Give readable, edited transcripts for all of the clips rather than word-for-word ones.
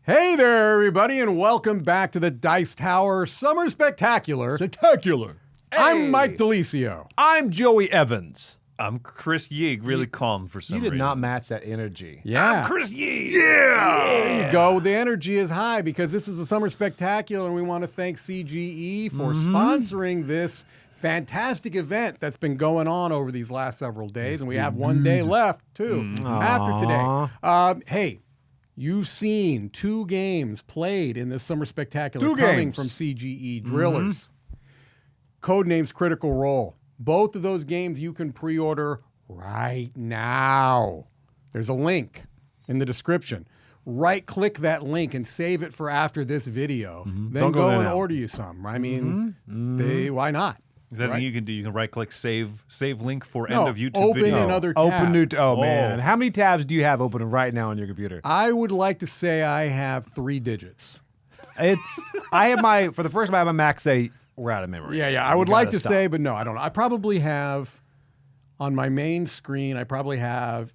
Hey there, everybody, and welcome back to the Dice Tower Summer Spectacular. Spectacular. I'm Mike DeLisio. I'm Joey Evans. I'm Chris Yeeg, really calm for some You reason. did not match that energy. Yeah. I'm Chris Yeeg. There you go. The energy is high because this is the Summer Spectacular, and we want to thank CGE for sponsoring this fantastic event that's been going on over these last several days, and we have one day left, too, after today. Hey, you've seen 2 games played in this Summer Spectacular coming from CGE Drillers. Codenames Critical Role. Both of those games you can pre-order right now. There's a link in the description. Right-click that link and save it for after this video. Then go and order you some. I mean, why not? Is that Right? what you can do? You can right-click save link for No, end of YouTube open video. another tab. Open new. Man, how many tabs do you have open right now on your computer? I would like to say I have 3 digits. I have my for the first time I have my Mac say we're out of memory. Yeah. I would like to say, but no, I don't know. I probably have on my main screen. I probably have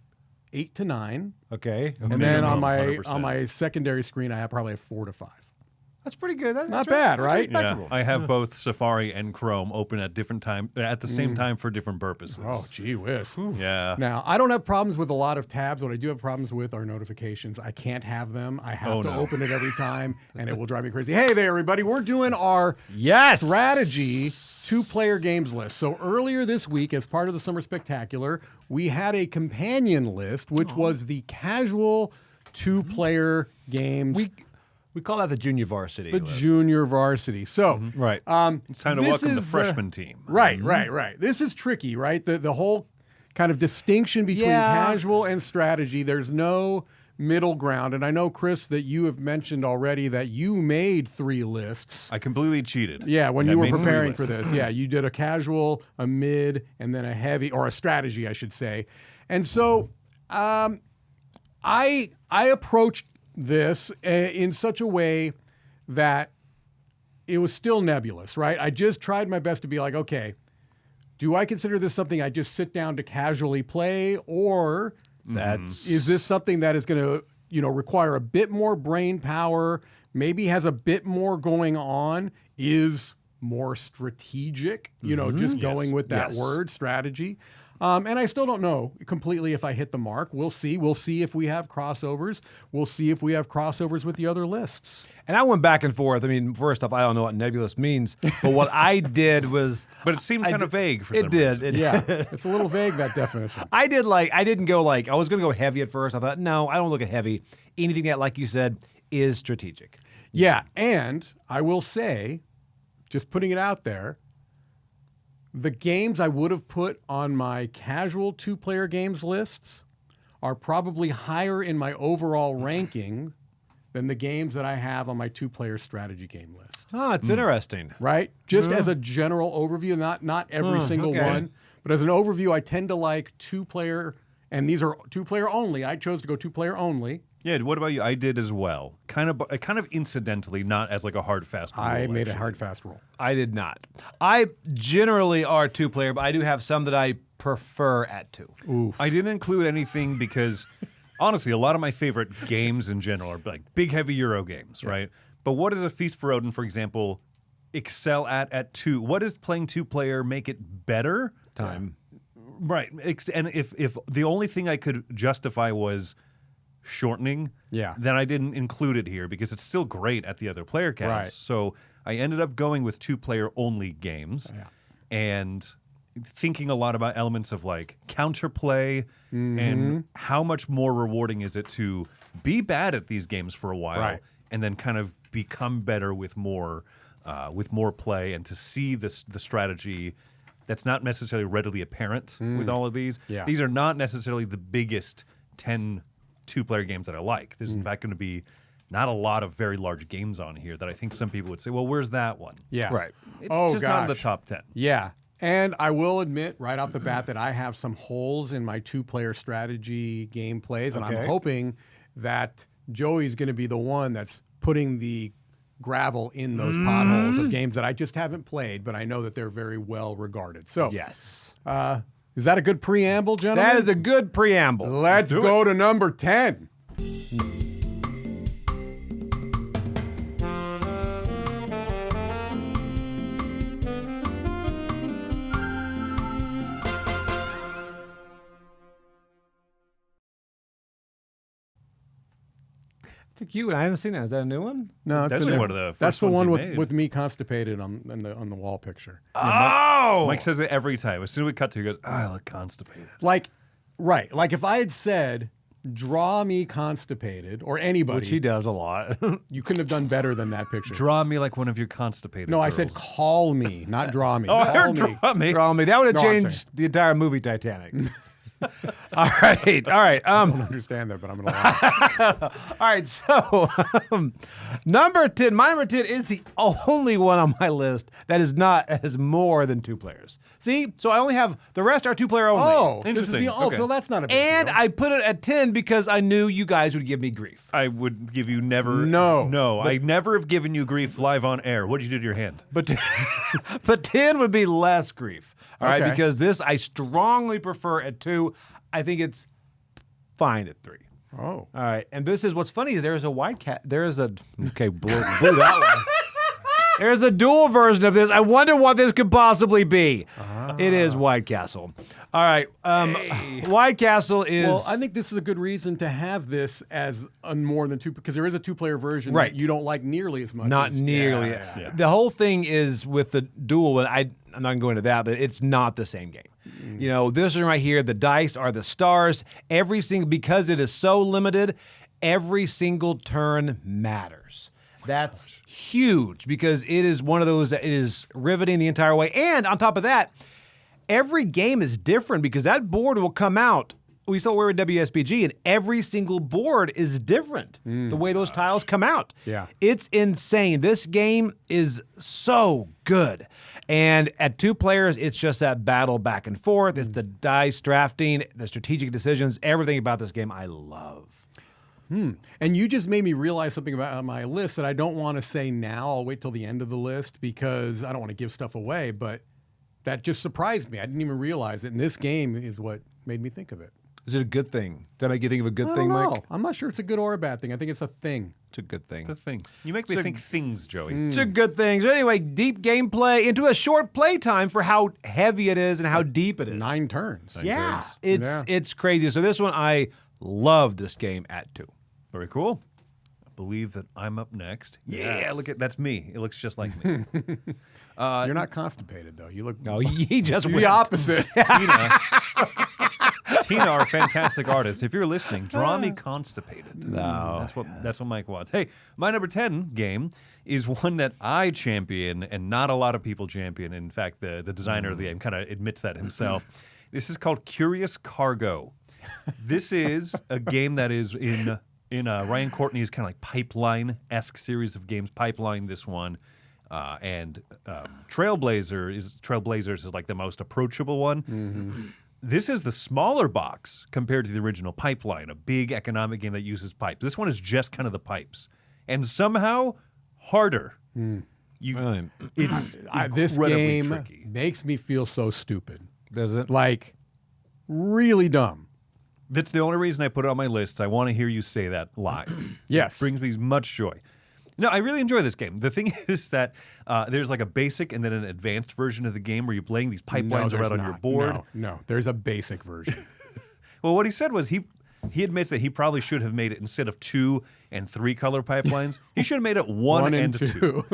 8 to 9, Okay. and then on my 100%. secondary screen, I probably have 4 to 5. That's pretty good. That's Not bad, right? Yeah, respectable. I have both Safari and Chrome open at different time at the same time for different purposes. Oh, gee whiz. Yeah. Now, I don't have problems with a lot of tabs. What I do have problems with are notifications. I can't have them. I have to open it every time, and it will drive me crazy. Hey there, everybody. We're doing our strategy 2-player games list. So earlier this week, as part of the Summer Spectacular, we had a companion list, which was the casual 2-player games. We call that the junior varsity. The list. junior varsity. So, Right. It's time to this welcome the is, freshman team. Right. This is tricky, right? The whole kind of distinction between casual and strategy. There's no middle ground. And I know, Chris, that you have mentioned already that you made 3 lists. I completely cheated. Yeah, when I you were made 3 preparing for lists. this. Yeah, you did a casual, a mid, and then a heavy, or a strategy, I should say. And so I approached this in such a way that it was still nebulous, right? I just tried my best to be like, okay, do I consider this something I just sit down to casually play, or is this something that is going to, require a bit more brain power, maybe has a bit more going on, is more strategic, just going with that word, strategy. And I still don't know completely if I hit the mark. We'll see. We'll see if we have crossovers. We'll see if we have crossovers with the other lists. And I went back and forth. I mean, first off, I don't know what nebulous means, but what I did was, But it seemed kind of vague for some it did. reason. Yeah, it's a little vague, that definition. I didn't go I was going to go heavy at first. I thought, no, I don't look at heavy. Anything that, like you said, is strategic. Yeah, and I will say, just putting it out there, the games I would have put on my casual 2-player games lists are probably higher in my overall ranking than the games that I have on my 2-player strategy game list. Oh, it's interesting. Right? Just as a general overview, not every single one, but as an overview, I tend to like 2-player, and these are 2-player only. I chose to go 2-player only. Yeah, what about you? I did as well. Kind of incidentally, not as like a hard fast rule. I made a actually. hard fast roll. I did not. I generally are 2-player, but I do have some that I prefer at 2. Oof. I didn't include anything because, honestly, a lot of my favorite games in general are like big, heavy Euro games, right? But what does a Feast for Odin, for example, excel at 2? What does playing 2-player make it better? Time. Right. And if the only thing I could justify was shortening, then I didn't include it here because it's still great at the other player counts. Right. So I ended up going with 2-player only games and thinking a lot about elements of like counterplay and how much more rewarding is it to be bad at these games for a while and then kind of become better with more play and to see the strategy that's not necessarily readily apparent with all of these. Yeah. These are not necessarily the biggest 10 2-player games that I like. There's in fact going to be not a lot of very large games on here that I think some people would say, well, where's that one? Yeah. Right. It's just not in the top 10. Yeah. And I will admit right off the bat that I have some holes in my 2-player strategy gameplays, and I'm hoping that Joey's going to be the one that's putting the gravel in those potholes of games that I just haven't played, but I know that they're very well regarded. So, Yes. Is that a good preamble, gentlemen? That is a good preamble. Let's go to number 10. It's a cute one. I haven't seen that. Is that a new one? No, it's That's been there. one of the That's first the ones one you with, made. with me constipated on the wall picture. Oh! Mike says it every time. As soon as we cut to, he goes, "I look constipated." Like, right. Like if I had said, draw me constipated, or anybody, Which he does a lot. you couldn't have done better than that picture. Draw me like one of your constipated no, girls. I said call me, not draw me. Oh, I call heard me. draw me. Draw me. That would have No, I'm changed the entire movie Titanic. All right. I don't understand that, but I'm going to laugh. All right, so number 10. My number 10 is the only one on my list that is not as more than 2 players. See? So I only have, the rest are 2-player only. Oh, this is Interesting. the, Okay. so that's not a big And deal. I put it at 10 because I knew you guys would give me grief. I would give you never. No. No, I never have given you grief live on air. What did you do to your hand? But but 10 would be less grief. All right, Okay. because this I strongly prefer at 2. I think it's fine at 3. Oh. All right, and this is what's funny is there's a white cat. There's a blew that one. There's a dual version of this. I wonder what this could possibly be. It is White Castle. All right, White Castle is. Well, I think this is a good reason to have this as a more than 2, because there is a 2-player version Right. that you don't like nearly as much. not as, nearly. Yeah. The whole thing is with the duel, and I'm not going to go into that, but it's not the same game. You know, this one right here, the dice are the stars. Because it is so limited, every single turn matters. That's huge because it is one of those that it is riveting the entire way. And on top of that, every game is different because that board will come out. We saw we're in WSBG, and every single board is different. The way those tiles come out. Yeah. It's insane. This game is so good. And at 2 players, it's just that battle back and forth. It's the dice drafting, the strategic decisions, everything about this game I love. And you just made me realize something about my list that I don't want to say now. I'll wait till the end of the list because I don't want to give stuff away, but that just surprised me. I didn't even realize it. And this game is what made me think of it. Is it a good thing? Did I make you think of a good I thing, don't know. Mike? I'm not sure it's a good or a bad thing. I think it's a thing. It's a good thing. The thing. You make me think things, Joey. It's a good thing. So anyway, deep gameplay into a short play time for how heavy it is and how deep it is. 9 turns. Yeah, turns. it's crazy. So this one, I love this game at 2. Very cool. I believe that I'm up next. Yeah, look at that's me. It looks just like me. You're not constipated, though. You look No, he just the went. opposite. Tina, our fantastic artist. If you're listening, draw me constipated. No. That's what Mike wants. Hey, my number 10 game is one that I champion and not a lot of people champion. In fact, the designer of the game kind of admits that himself. This is called Curious Cargo. This is a game that is in Ryan Courtney's kind of like Pipeline-esque series of games. Pipeline, this one. And Trailblazers is like the most approachable one. This is the smaller box compared to the original Pipeline, a big economic game that uses pipes. This one is just kind of the pipes, and somehow harder. Really? It's This incredibly game tricky. makes me feel so stupid. Does it? Like, really dumb. That's the only reason I put it on my list. I want to hear you say that live. Yes. It brings me much joy. No, I really enjoy this game. The thing is that there's like a basic and then an advanced version of the game where you're playing these pipelines there's around on your not. board. No, there's a basic version. Well, what he said was he admits that he probably should have made it instead of 2 and 3 color pipelines. He should have made it 1 and 2.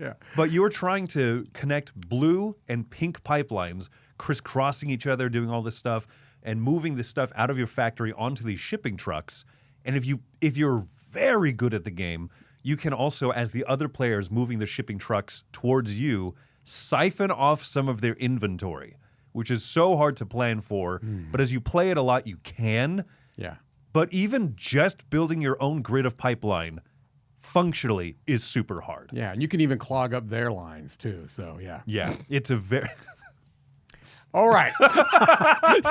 Yeah. But you were trying to connect blue and pink pipelines, crisscrossing each other, doing all this stuff, and moving this stuff out of your factory onto these shipping trucks. And if you're very good at the game, you can also, as the other players moving the shipping trucks towards you, siphon off some of their inventory, which is so hard to plan for. But as you play it a lot, you can. Yeah. But even just building your own grid of pipeline functionally is super hard. Yeah, and you can even clog up their lines too. So yeah. Yeah, it's a very... All right.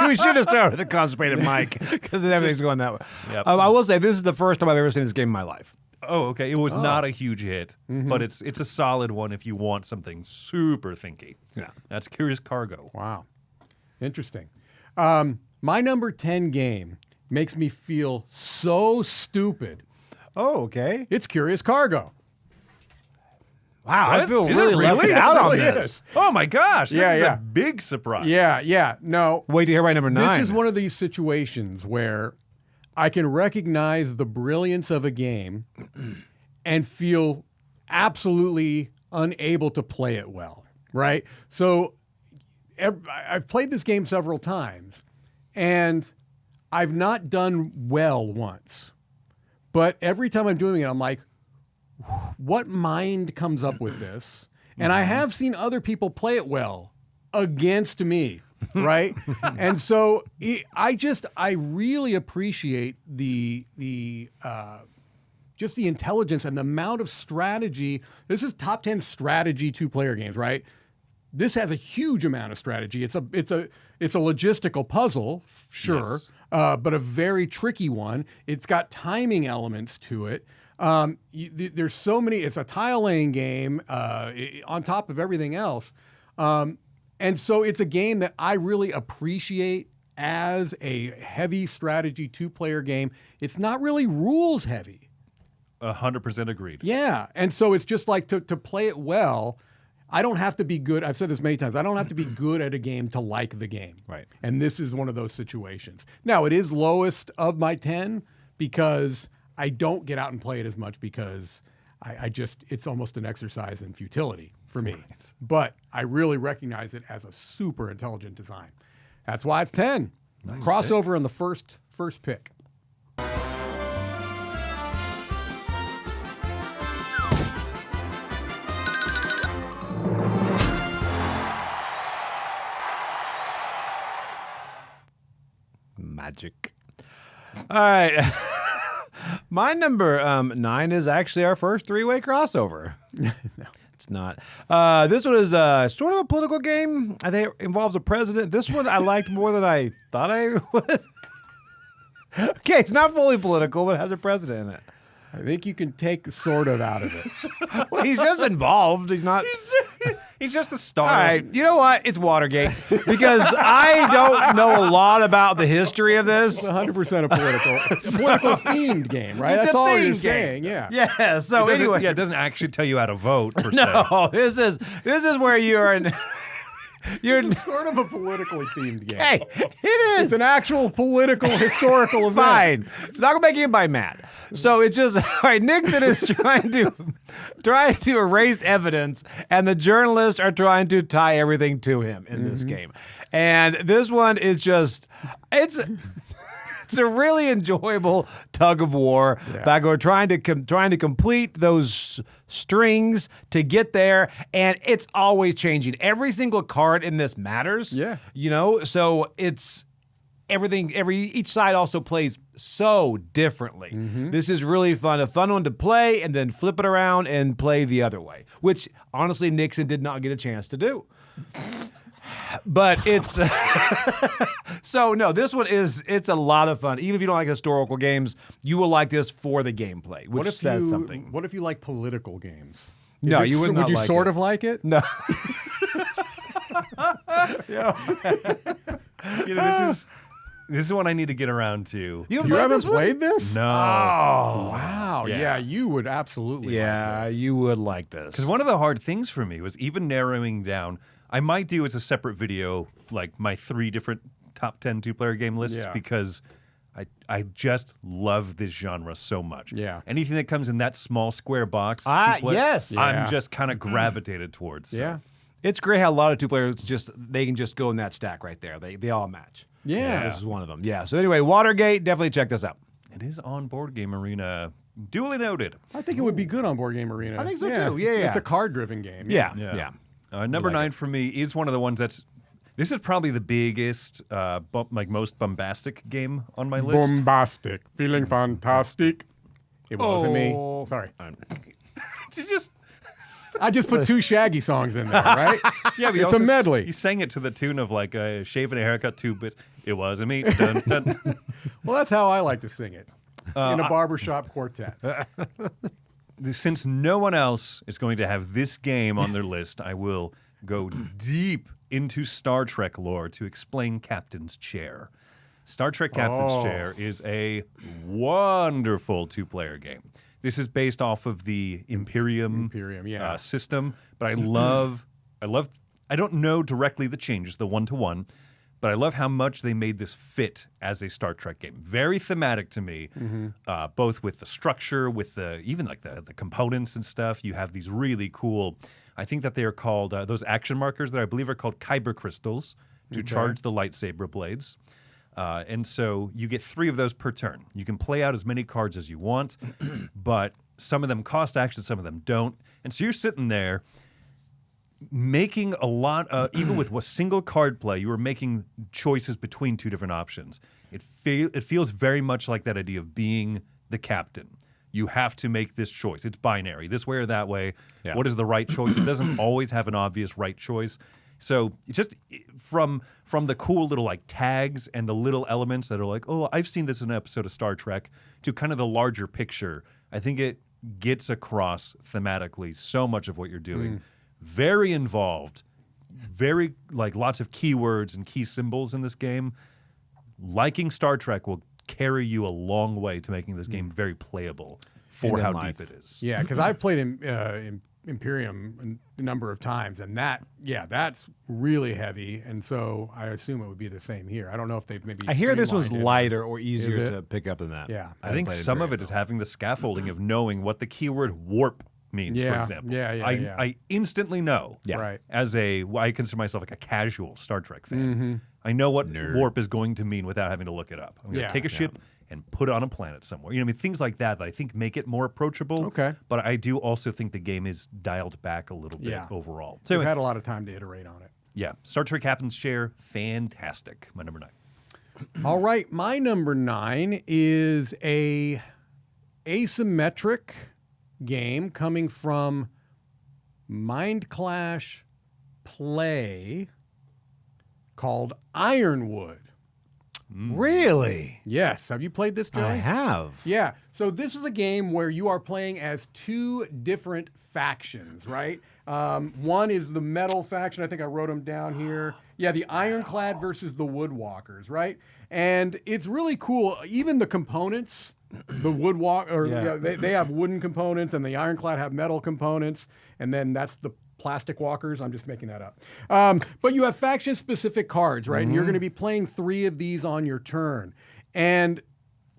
We should have started with the constipated Mike because everything's going that way. Yep. I will say this is the first time I've ever seen this game in my life. Oh, okay. It was not a huge hit, but it's a solid one if you want something super thinky. Yeah. That's Curious Cargo. Wow. Interesting. My number 10 game makes me feel so stupid. Oh, okay. It's Curious Cargo. Wow, I What? feel Is it really left really? out It on really this. is. Oh my gosh, this Yeah, is yeah. a big surprise. Yeah. No. Wait to hear my number 9. This is one of these situations where I can recognize the brilliance of a game and feel absolutely unable to play it well, right? So I've played this game several times, and I've not done well once. But every time I'm doing it, I'm like, what mind comes up with this? And I have seen other people play it well against me, right? And so I really appreciate just the intelligence and the amount of strategy. This is top 10 strategy 2-player games, right? This has a huge amount of strategy. It's a logistical puzzle, sure, Yes. but a very tricky one. It's got timing elements to it. There's so many. It's a tile laying game on top of everything else, and so it's a game that I really appreciate as a heavy strategy 2-player game. It's not really rules heavy. 100% agreed. Yeah, and so it's just like to play it well. I don't have to be good. I've said this many times. I don't have to be good at a game to like the game. Right. And this is one of those situations. Now, it is lowest of my 10 because I don't get out and play it as much because it's almost an exercise in futility for me. Right. But I really recognize it as a super intelligent design. That's why it's 10. Nice Crossover on the first pick. Magic. All right. My number 9 is actually our first 3-way crossover. No, it's not. This one is sort of a political game. I think it involves a president. This one I liked more than I thought I would. Okay, it's not fully political, but it has a president in it. I think you can take sort of out of it. Well, he's just involved. He's not. He's just the star. All right, you know what? It's Watergate because I don't know a lot about the history of this. It's 100% a political themed game, right? It's That's a all you're themed game. saying, yeah. Yeah. So It doesn't- anyway, yeah, it doesn't actually tell you how to vote. Per se. no, this is where you're in. You're It's sort of a politically themed game. hey, it It's is. an actual political, historical event. Fine. It's not gonna make anybody mad. So it's just all right. Nixon is trying to erase evidence, and the journalists are trying to tie everything to him in this game. And this one is just it's a really enjoyable tug of war. Back over trying to complete those strings to get there, and it's always changing. Every single card in this matters. Yeah. You know, so it's everything. Each side also plays so differently. This is really fun. A fun one to play, and then flip it around and play the other way, which honestly Nixon did not get a chance to do. But it's so no, this one it's a lot of fun. Even if you don't like historical games, you will like this for the gameplay, which says something. What if you like political games? No, you would not Would you like sort it. of like it? No. You know, this is one I need to get around to. You You haven't played this? No. Wow. Yeah. Yeah, you would absolutely Yeah, like this. you would like this. Because one of the hard things for me was even narrowing down. I might do as a separate video, like my 3 different top 10 2-player game lists, Yeah. because I just love this genre so much. Yeah. Anything that comes in that small square box, Ah, 2-player, yes. Yeah. I'm just kind of gravitated towards. So. Yeah. It's great how a lot of 2-players they can just go in that stack right there. They all match. Yeah. This is one of them. Yeah. So anyway, Watergate, definitely check this out. It is on Board Game Arena. Duly noted. I think it would be good on Board Game Arena. I think so, too. Yeah, yeah. It's a card-driven game. Yeah. Yeah. Yeah. Number like 9 for me is one of the ones that's. This is probably the biggest, most bombastic game on my list. Bombastic. Feeling fantastic. It wasn't me. Oh. Sorry. It's just. I just put 2 Shaggy songs in there, right? Yeah, but It's a medley. He sang it to the tune of like a shave and a haircut, 2 bits. It wasn't me. Dun, dun. Well, that's how I like to sing it. In a barbershop quartet. Since no one else is going to have this game on their list, I will go deep into Star Trek lore to explain Captain's Chair. Star Trek Captain's Chair is a wonderful 2-player game. This is based off of the Imperium yeah. system, but I don't know directly the changes, the 1-to-1, but I love how much they made this fit as a Star Trek game. Very thematic to me, both with the structure, with even like the components and stuff. You have these really cool, I think that they are called, those action markers that I believe are called kyber crystals to charge the lightsaber blades. And so you get 3 of those per turn. You can play out as many cards as you want, but some of them cost action, some of them don't. And so you're sitting there making a lot, even with a single card play, you were making choices between 2 different options. It feels very much like that idea of being the captain. You have to make this choice. It's binary, this way or that way. Yeah. What is the right choice? It doesn't always have an obvious right choice. So just from the cool little like tags and the little elements that are like, oh, I've seen this in an episode of Star Trek, to kind of the larger picture, I think it gets across thematically so much of what you're doing. Very involved, very like lots of keywords and key symbols in this game. Liking Star Trek will carry you a long way to making this game very playable for how deep it is. Yeah, because I've played in Imperium a number of times, and that's really heavy, and so I assume it would be the same here. I don't know if they've maybe. I hear this was lighter or easier to pick up than that. Yeah, I think some of it is having the scaffolding of knowing what the keyword warp means, for example. I instantly know. Yeah. Right. As I consider myself like a casual Star Trek fan. I know what warp is going to mean without having to look it up. I'm going to take a ship and put it on a planet somewhere. I mean, things like that I think make it more approachable. Okay. But I do also think the game is dialed back a little bit overall. So we've had a lot of time to iterate on it. Yeah. Star Trek Captain's Chair, fantastic. My number 9. All right. My number 9 is a asymmetric game coming from Mind Clash Play called Ironwood. Really? Yes. Have you played this, Joey? I have. Yeah. So this is a game where you are playing as 2 different factions, right? One is the metal faction. I think I wrote them down here. Yeah, the Ironclad versus the Woodwalkers, right? And it's really cool. Even the components, the they have wooden components, and the Ironclad have metal components, and then that's the plastic walkers. I'm just making that up. But you have faction-specific cards, right? And you're going to be playing 3 of these on your turn. And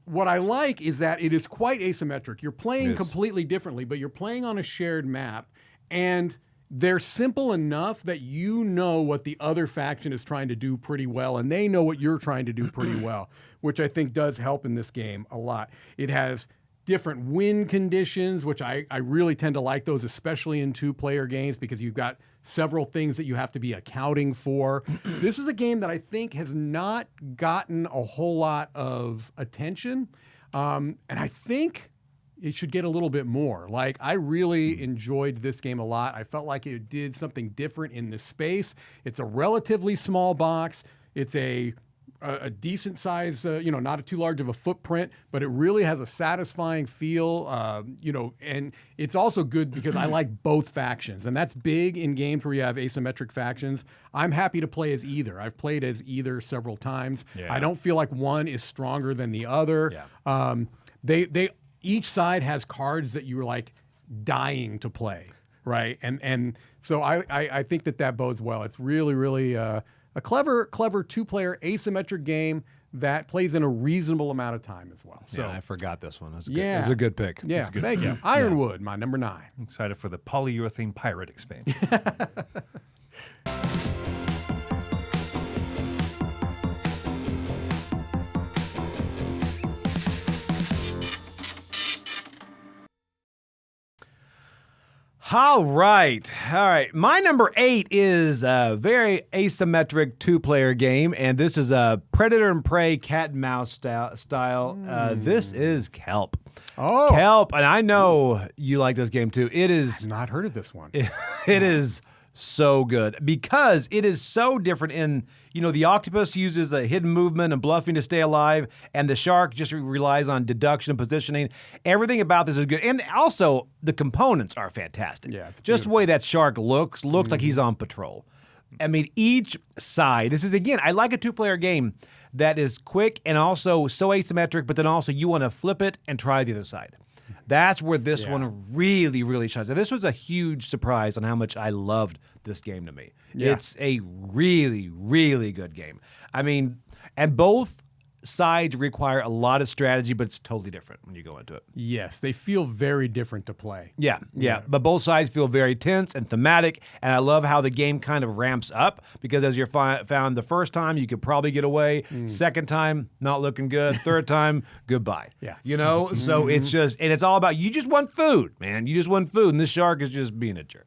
what I like is that it is quite asymmetric. You're playing completely differently, but you're playing on a shared map, and they're simple enough that you know what the other faction is trying to do pretty well, and they know what you're trying to do pretty well, which I think does help in this game a lot. It has different win conditions, which I really tend to like those, especially in 2-player games, because you've got several things that you have to be accounting for. This is a game that I think has not gotten a whole lot of attention, and I think it should get a little bit more. Like, I really enjoyed this game a lot. I felt like it did something different in this space. It's a relatively small box. It's a decent size, not too large of a footprint, but it really has a satisfying feel, and it's also good because I like both factions, and that's big in games where you have asymmetric factions. I'm happy to play as either. I've played as either several times. Yeah. I don't feel like one is stronger than the other. Yeah. Each side has cards that you're like dying to play, right? And so I think that bodes well. It's really, really a clever 2-player asymmetric game that plays in a reasonable amount of time as well. So I forgot this one. It was a good pick. Yeah, thank you. Ironwood, my number 9. I'm excited for the polyurethane pirate expansion. All right. My number 8 is a very asymmetric 2-player game, and this is a Predator and Prey cat and mouse style. This is Kelp. Oh, Kelp, and I know you like this game too. I've not heard of this one. It is so good because it is so different in, the octopus uses a hidden movement and bluffing to stay alive, and the shark just relies on deduction and positioning. Everything about this is good. And also, the components are fantastic. Yeah, it's just the way that shark looks like he's on patrol. I mean, each side, this is, again, I like a 2-player game that is quick and also so asymmetric, but then also you want to flip it and try the other side. That's where this one really, really shines. And this was a huge surprise on how much I loved this game to me. Yeah. It's a really, really good game. I mean, and both sides require a lot of strategy, but it's totally different when you go into it. Yes, they feel very different to play. Yeah. But both sides feel very tense and thematic, and I love how the game kind of ramps up because as you're found the first time, you could probably get away. Second time, not looking good. Third time, goodbye. Yeah. You know? So it's just, and it's all about, you just want food, man. You just want food, and this shark is just being a jerk.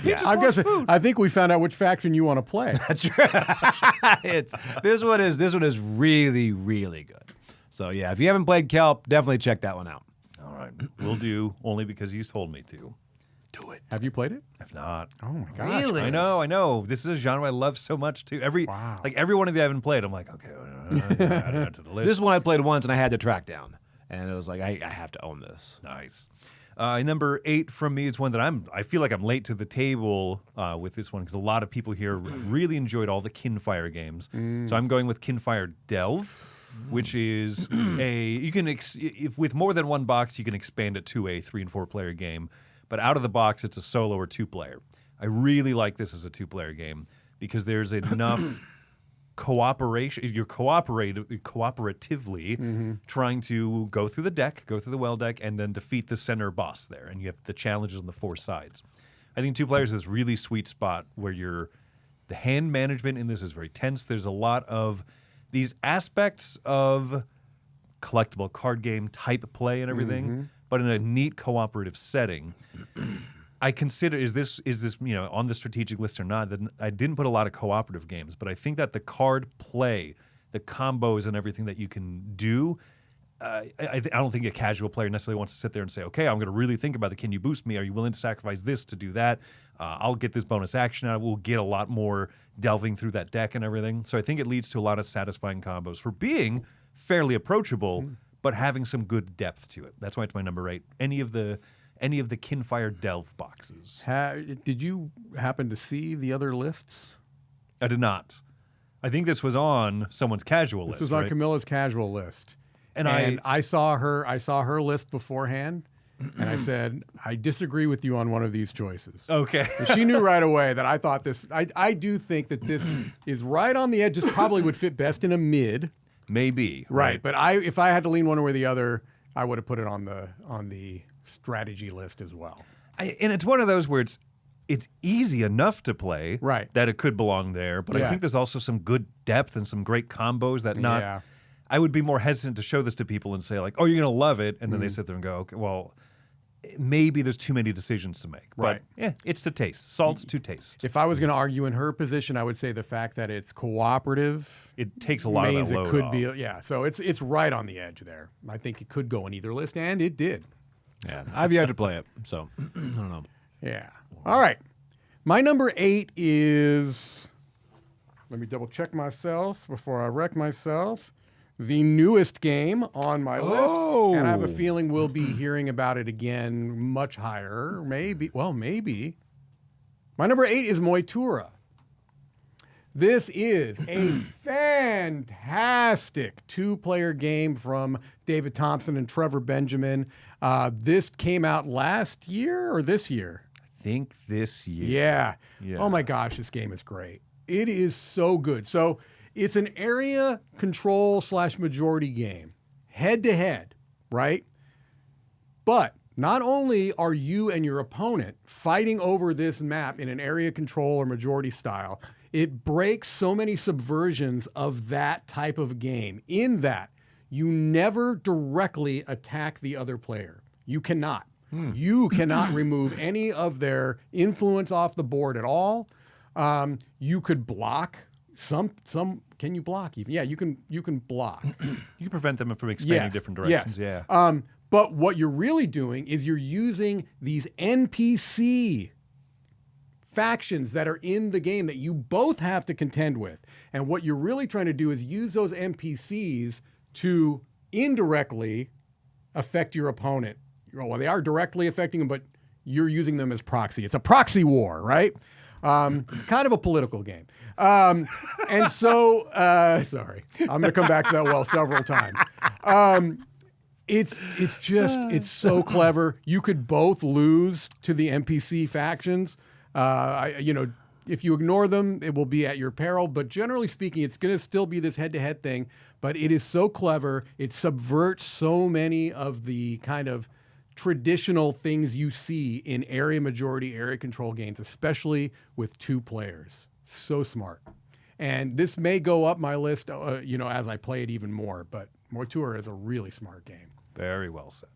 I think we found out which faction you want to play. That's right. This one is really, really good. So yeah, if you haven't played Kelp, definitely check that one out. All right, will do. Only because you told me to. Do it. Have you played it? I've not. Oh my gosh. Really? I know. This is a genre I love so much too. Every one of the I haven't played, I'm like, okay, add it to the list. This one I played once and I had to track down, and it was like I have to own this. Nice. Number 8 from me is one that I feel like I'm late to the table with this one because a lot of people here really enjoyed all the Kinfire games. So I'm going with Kinfire Delve, which is with more than one box, you can expand it to a 3 and 4 player game. But out of the box, it's a solo or 2 player. I really like this as a 2 player game because there's enough cooperation. You're cooperatively trying to go through the well deck, and then defeat the center boss there. And you have the challenges on the 4 sides. I think 2 players is this really sweet spot where the hand management in this is very tense. There's a lot of these aspects of collectible card game type play and everything, but in a neat cooperative setting. I consider, is this on the strategic list or not? That I didn't put a lot of cooperative games, but I think that the card play, the combos and everything that you can do, I don't think a casual player necessarily wants to sit there and say, okay, I'm going to really think about can you boost me? Are you willing to sacrifice this to do that? I'll get this bonus action. I will get a lot more delving through that deck and everything. So I think it leads to a lot of satisfying combos for being fairly approachable, but having some good depth to it. That's why it's my number 8. Any of the Kinfire Delve boxes. Did you happen to see the other lists? I did not. I think this was on someone's casual list. This was on Camilla's casual list. And I saw her list beforehand, and I said, I disagree with you on one of these choices. Okay. And she knew right away that I thought this, I do think that this is right on the edge. This probably would fit best in a mid. Maybe. Right. But if I had to lean one way or the other, I would have put it on the strategy list as well. And it's one of those where it's easy enough to play that it could belong there, but I think there's also some good depth and some great combos that I would be more hesitant to show this to people and say like, oh, you're going to love it, and then they sit there and go, okay, well, maybe there's too many decisions to make. Right. But it's to taste. Salt's to taste. If I was going to argue in her position, I would say the fact that it's cooperative, it takes a lot of that load it could off. be, so it's right on the edge there. I think it could go in either list, and it did. Yeah, I've yet to play it, so I don't know. Yeah. All right. My number 8 is, let me double check myself before I wreck myself, the newest game on my list. And I have a feeling we'll be hearing about it again much higher. Maybe. My number 8 is Moitura. This is a fantastic 2-player game from David Thompson and Trevor Benjamin. This came out last year or this year? I think this year. Yeah. Oh my gosh, this game is great. It is so good. So it's an area control / majority game, head to head, right? But not only are you and your opponent fighting over this map in an area control or majority style, it breaks so many subversions of that type of game in that you never directly attack the other player. You cannot. You cannot remove any of their influence off the board at all. You could block some. Can you block even? Yeah, you can block. You can prevent them from expanding different directions. Yes. Yeah. But what you're really doing is you're using these NPC factions that are in the game that you both have to contend with. And what you're really trying to do is use those NPCs to indirectly affect your opponent. Well, they are directly affecting them, but you're using them as proxy. It's a proxy war, right? It's kind of a political game. And so, sorry, I'm going to come back to that well several times. It's so clever. You could both lose to the NPC factions. If you ignore them, it will be at your peril. But generally speaking, it's going to still be this head-to-head thing. But it is so clever. It subverts so many of the kind of traditional things you see in area majority, area control games, especially with 2 players. So smart. And this may go up my list, as I play it even more. But Mortua is a really smart game. Very well said.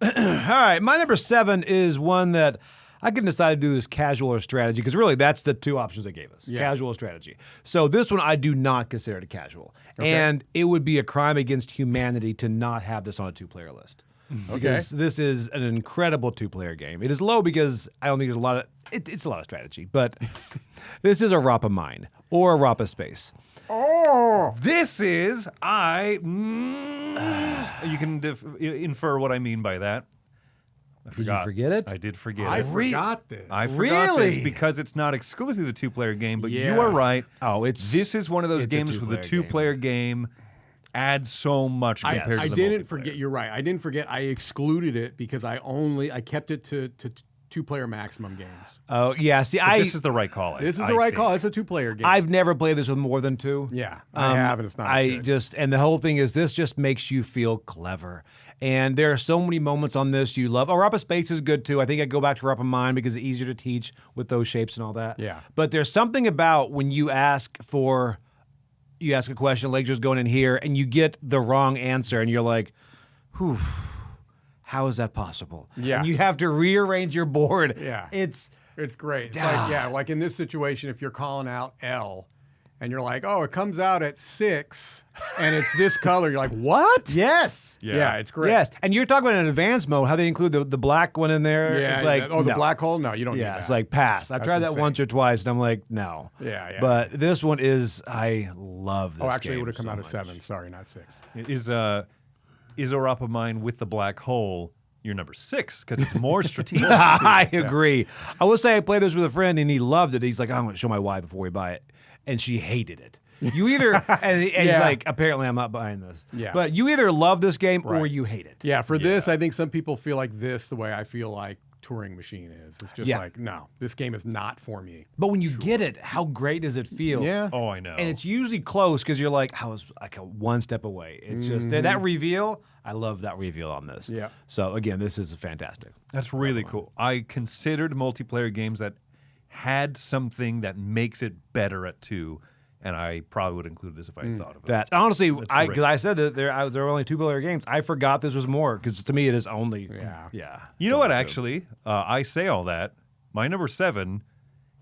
All right, my number 7 is one that I can decide to do this casual or strategy, because really that's the 2 options they gave us, casual or strategy. So this one I do not consider it a casual. Okay. And it would be a crime against humanity to not have this on a 2-player list. Because this is an incredible 2-player game. It is low because I don't think there's a lot of, it's a lot of strategy, but this is a Rapa Mine or a Rapa Space. Oh, this is you can infer what I mean by that. I Did you forget it? I did forget it. I forgot this. I forgot this Really? because it's not exclusively a 2-player game, but you are right. Oh, This is one of those games with a 2-player game adds so much compared to the I didn't multiplayer. forget. You're right. I didn't forget. I excluded it because I kept it to 2-player maximum games. Oh, yeah. See, This is the right call. This is the right call. It's a 2-player game. I've never played this with more than 2. Yeah, I have, and it's not as good. And the whole thing is this just makes you feel clever. And there are so many moments on this you love. Oh, Rapa Space is good too. I think I'd go back to Rapa Mine because it's easier to teach with those shapes and all that. Yeah. But there's something about when you ask a question, like just going in here, and you get the wrong answer, and you're like, whew, how is that possible? Yeah. And you have to rearrange your board. Yeah. It's great. It's like in this situation, if you're calling out L, and you're like, oh, it comes out at 6, and it's this color. You're like, what? yes. Yeah, it's great. Yes, and you're talking about in advanced mode, how they include the black one in there. Yeah. It's like, the no. black hole? No, you don't need that. Yeah, it's like pass. I've tried that insane. once or twice, and I'm like, no. Yeah. But this one is, I love this Oh, actually, it game would have come so out at much. 7. Sorry, not 6. Is a Rapa Mine with the black hole your number 6 because it's more strategic. I agree. I will say I played this with a friend, and he loved it. He's like, I'm going to show my wife before we buy it. And she hated it. You either, and he's like, apparently I'm not buying this. Yeah. But you either love this game or Right. you hate it. Yeah, for this, I think some people feel like this the way I feel like Turing Machine is. It's just like, no, this game is not for me. But when you get it, how great does it feel? Yeah. Oh, I know. And it's usually close because you're like, I was like a one step away. It's just that reveal. I love that reveal on this. Yeah. So again, this is fantastic. That's really cool. I considered multiplayer games that had something that makes it better at 2, and I probably would include this if I had thought of it. That honestly, great. because I said that there were only 2-player games. I forgot this was more because to me it is only. Yeah. You know what, actually? I say all that. My number 7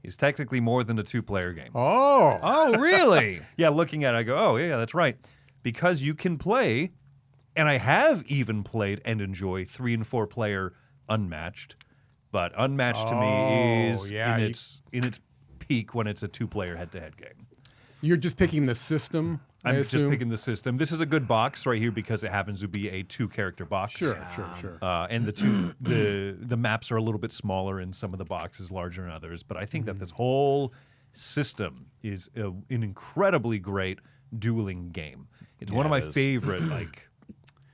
is technically more than a 2-player game. Oh. Oh, really? Yeah, looking at it, I go, oh, yeah, that's right. Because you can play, and I have even played and enjoy 3 and 4-player unmatched. But unmatched to me is in its peak when it's a 2-player head-to-head game. You're just picking the system, I I'm just assume? picking the system. This is a good box right here because it happens to be a 2-character box. Sure. And the maps are a little bit smaller in some of the boxes, larger in others. But I think that this whole system is an incredibly great dueling game. It's one of my favorite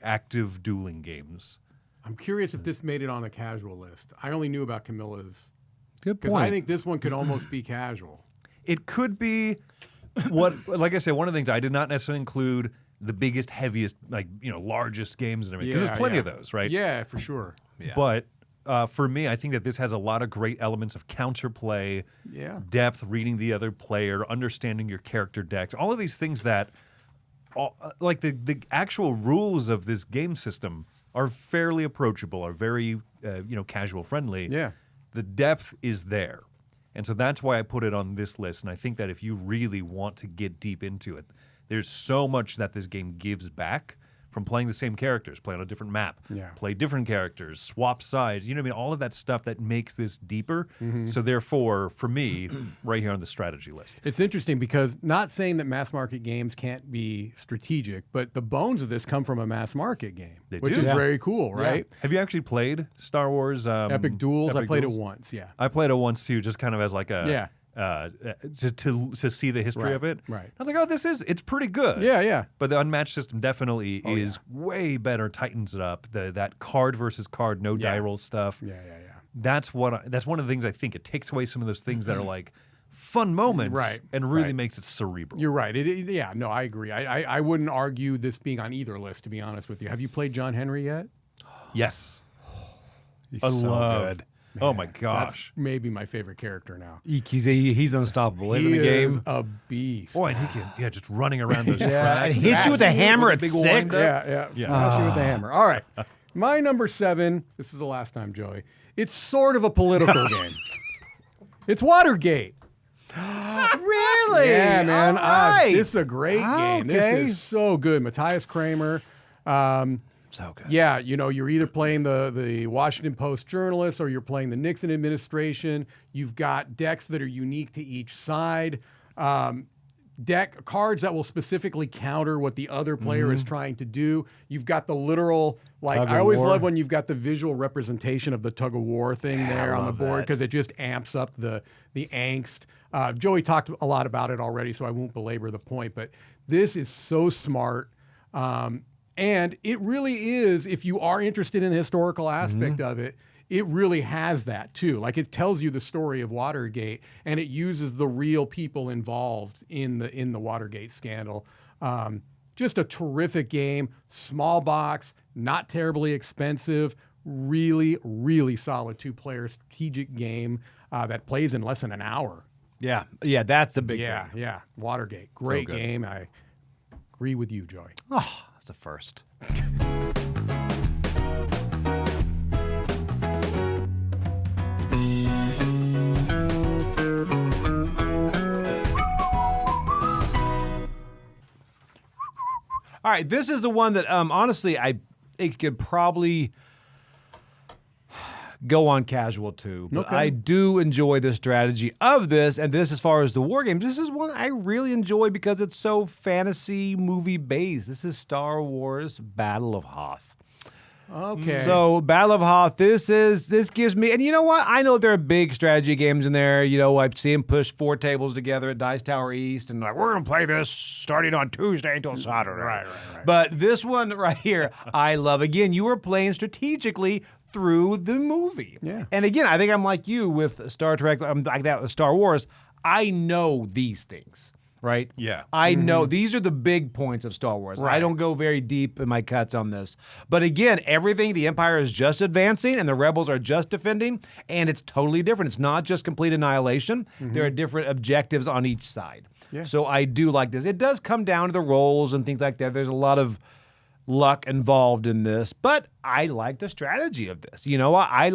active dueling games. I'm curious if this made it on a casual list. I only knew about Camilla's. Good Because I think this one could almost be casual. It could be like I said, one of the things I did not necessarily include the biggest, heaviest, largest games and everything. Because there's plenty of those, right? Yeah, for sure. Yeah. But for me, I think that this has a lot of great elements of counterplay, depth, reading the other player, understanding your character decks, all of these things that, like the actual rules of this game system are fairly approachable, are very casual friendly. Yeah. The depth is there. And so that's why I put it on this list. And I think that if you really want to get deep into it, there's so much that this game gives back from playing the same characters, play on a different map, Yeah. play different characters, swap sides. You know what I mean? All of that stuff that makes this deeper. So therefore, for me, right here on the strategy list. It's interesting because not saying that mass market games can't be strategic, but the bones of this come from a mass market game, They which do. is Yeah. very cool, right? Have you actually played Star Wars? Epic Duels, I Epic played Duels? it once, yeah. I played it once too, just kind of as like a to see the history Right, of it. right. I was like, oh, it's pretty good. Yeah, yeah. But the unmatched system definitely is way better. Tightens it up. That card versus card, no die roll stuff. Yeah. That's one of the things I think it takes away some of those things that are like fun moments, Right, and really right. makes it cerebral. You're right. Yeah, no, I agree. I wouldn't argue this being on either list, to be honest with you. Have you played John Henry yet? Yes, He's I so love. good. Oh my That's gosh, maybe my favorite character now. He's unstoppable. He in the is game. a beast. boy, and he can just running around those Yeah, tracks. and hit you with a hammer with at a big 6. wind-up. Yeah. Smash you with the hammer. All right. My number 7, this is the last time, Joey. It's sort of a political game. It's Watergate. Really? Yeah, man. All right. This is a great game. Okay. This is so good. Matthias Kramer. So good. Yeah, you're either playing the Washington Post journalist or you're playing the Nixon administration. You've got decks that are unique to each side. Deck cards that will specifically counter what the other player is trying to do. You've got the literal, like, Tug of I always war. love when you've got the visual representation of the tug of war thing there on the love board that. because it just amps up the angst. Joey talked a lot about it already, so I won't belabor the point, but this is so smart. And it really is, if you are interested in the historical aspect of it, it really has that too. Like, it tells you the story of Watergate, and it uses the real people involved in the Watergate scandal. Just a terrific game, small box, not terribly expensive, really, really solid 2-player strategic game that plays in less than an hour. Yeah, that's a big Yeah, thing. yeah. Watergate, great good. game. I agree with you, Joey. Oh, that's a first. All right, this is the one that honestly it could probably go on casual too. But Okay. I do enjoy the strategy of this, and this as far as the war games, this is one I really enjoy because it's so fantasy movie based. This is Star Wars Battle of Hoth. Okay. So Battle of Hoth, this gives me, and you know what? I know there are big strategy games in there. You know, I see them push 4 tables together at Dice Tower East, and like, we're gonna play this starting on Tuesday until Saturday. Right. But this one right here, I love. Again, you are playing strategically through the movie. Yeah. And again, I think I'm like you with Star Trek. I'm like that with Star Wars. I know these things. Right? Yeah. I know these are the big points of Star Wars. I Right. don't go very deep in my cuts on this. But again, everything, the Empire is just advancing and the rebels are just defending, and it's totally different. It's not just complete annihilation. There are different objectives on each side. Yeah. So I do like this. It does come down to the rolls and things like that. There's a lot of luck involved in this, but I like the strategy of this. You know, I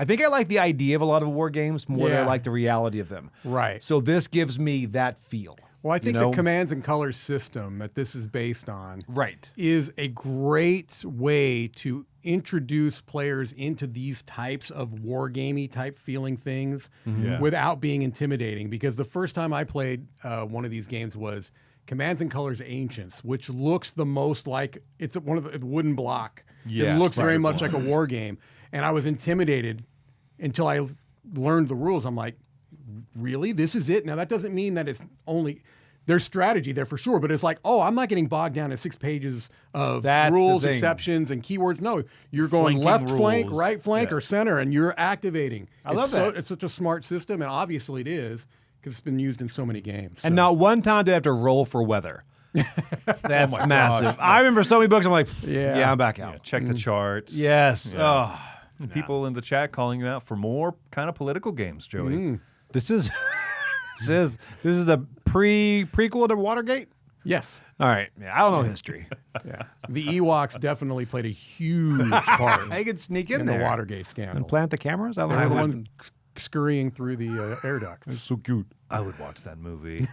think I like the idea of a lot of war games more than I Yeah. like the reality of them. Right. So this gives me that feel. Well, I think you know? the commands and colors system that this is based on Right. is a great way to introduce players into these types of wargamey type feeling things Yeah. without being intimidating. Because the first time I played one of these games was Commands and Colors Ancients, which looks the most like it's one of the wooden block. It Yes, looks very right. much like a war game, and I was intimidated until I learned the rules. I'm like, really? This is it? Now, that doesn't mean that it's only... There's strategy there for sure, but it's like, oh, I'm not getting bogged down in 6 pages of That's the rules, thing. exceptions, and keywords. No, you're going Flanking left flank, rules. right flank, Yeah. or center, and you're activating. I love that. It's such a smart system, and obviously it is, because it's been used in so many games. And So- not one time did I have to roll for weather. That's my massive. gosh. I remember so many books. I'm like, Yeah. yeah, I'm back out. Yeah, check the charts. Yes. Yeah. Oh, And people in the chat calling you out for more kind of political games, Joey. this is this is the prequel to Watergate. yes. All right. Yeah, I don't know history. Yeah. The Ewoks definitely played a huge part I could sneak in in the there Watergate scandal. and plant the cameras. I don't They're the know. ones scurrying through the air ducts. So cute. I would watch that movie.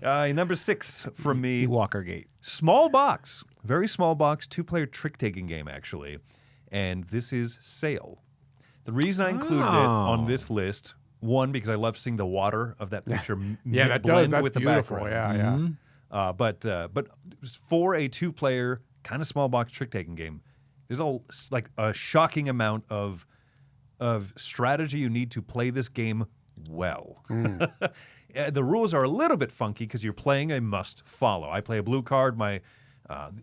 Number 6 from me, Walkergate. small box. Very small box, 2-player trick-taking game, actually. And this is Sail. The reason I included it on this list, one, because I love seeing the water of that picture that blend That's with the beautiful. background. Yeah. But for a 2-player kind of small box trick-taking game, there's a shocking amount of strategy you need to play this game well. The rules are a little bit funky because you're playing a must follow. I play a blue card.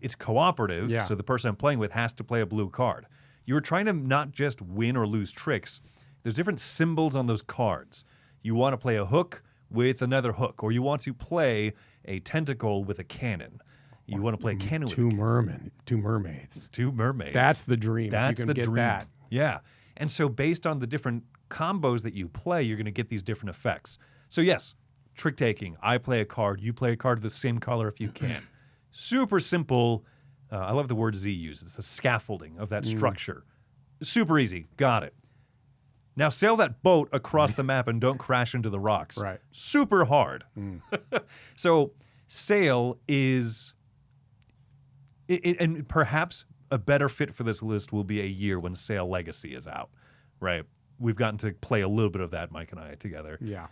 It's cooperative, so the person I'm playing with has to play a blue card. You're trying to not just win or lose tricks. There's different symbols on those cards. You want to play a hook with another hook, or you want to play a tentacle with a cannon. You want to play a cannon with two mermaids. Two mermaids. That's the dream. That's if you can the get dream. That. Yeah. And so based on the different combos that you play, you're going to get these different effects. So yes, trick taking. I play a card. You play a card of the same color if you can. Super simple. I love the word Z used. It's the scaffolding of that structure. Super easy. Got it. Now sail that boat across the map and don't crash into the rocks. Right. Super hard. So Sail is, and perhaps a better fit for this list will be a year when Sail Legacy is out, right? We've gotten to play a little bit of that, Mike and I, together. Yeah.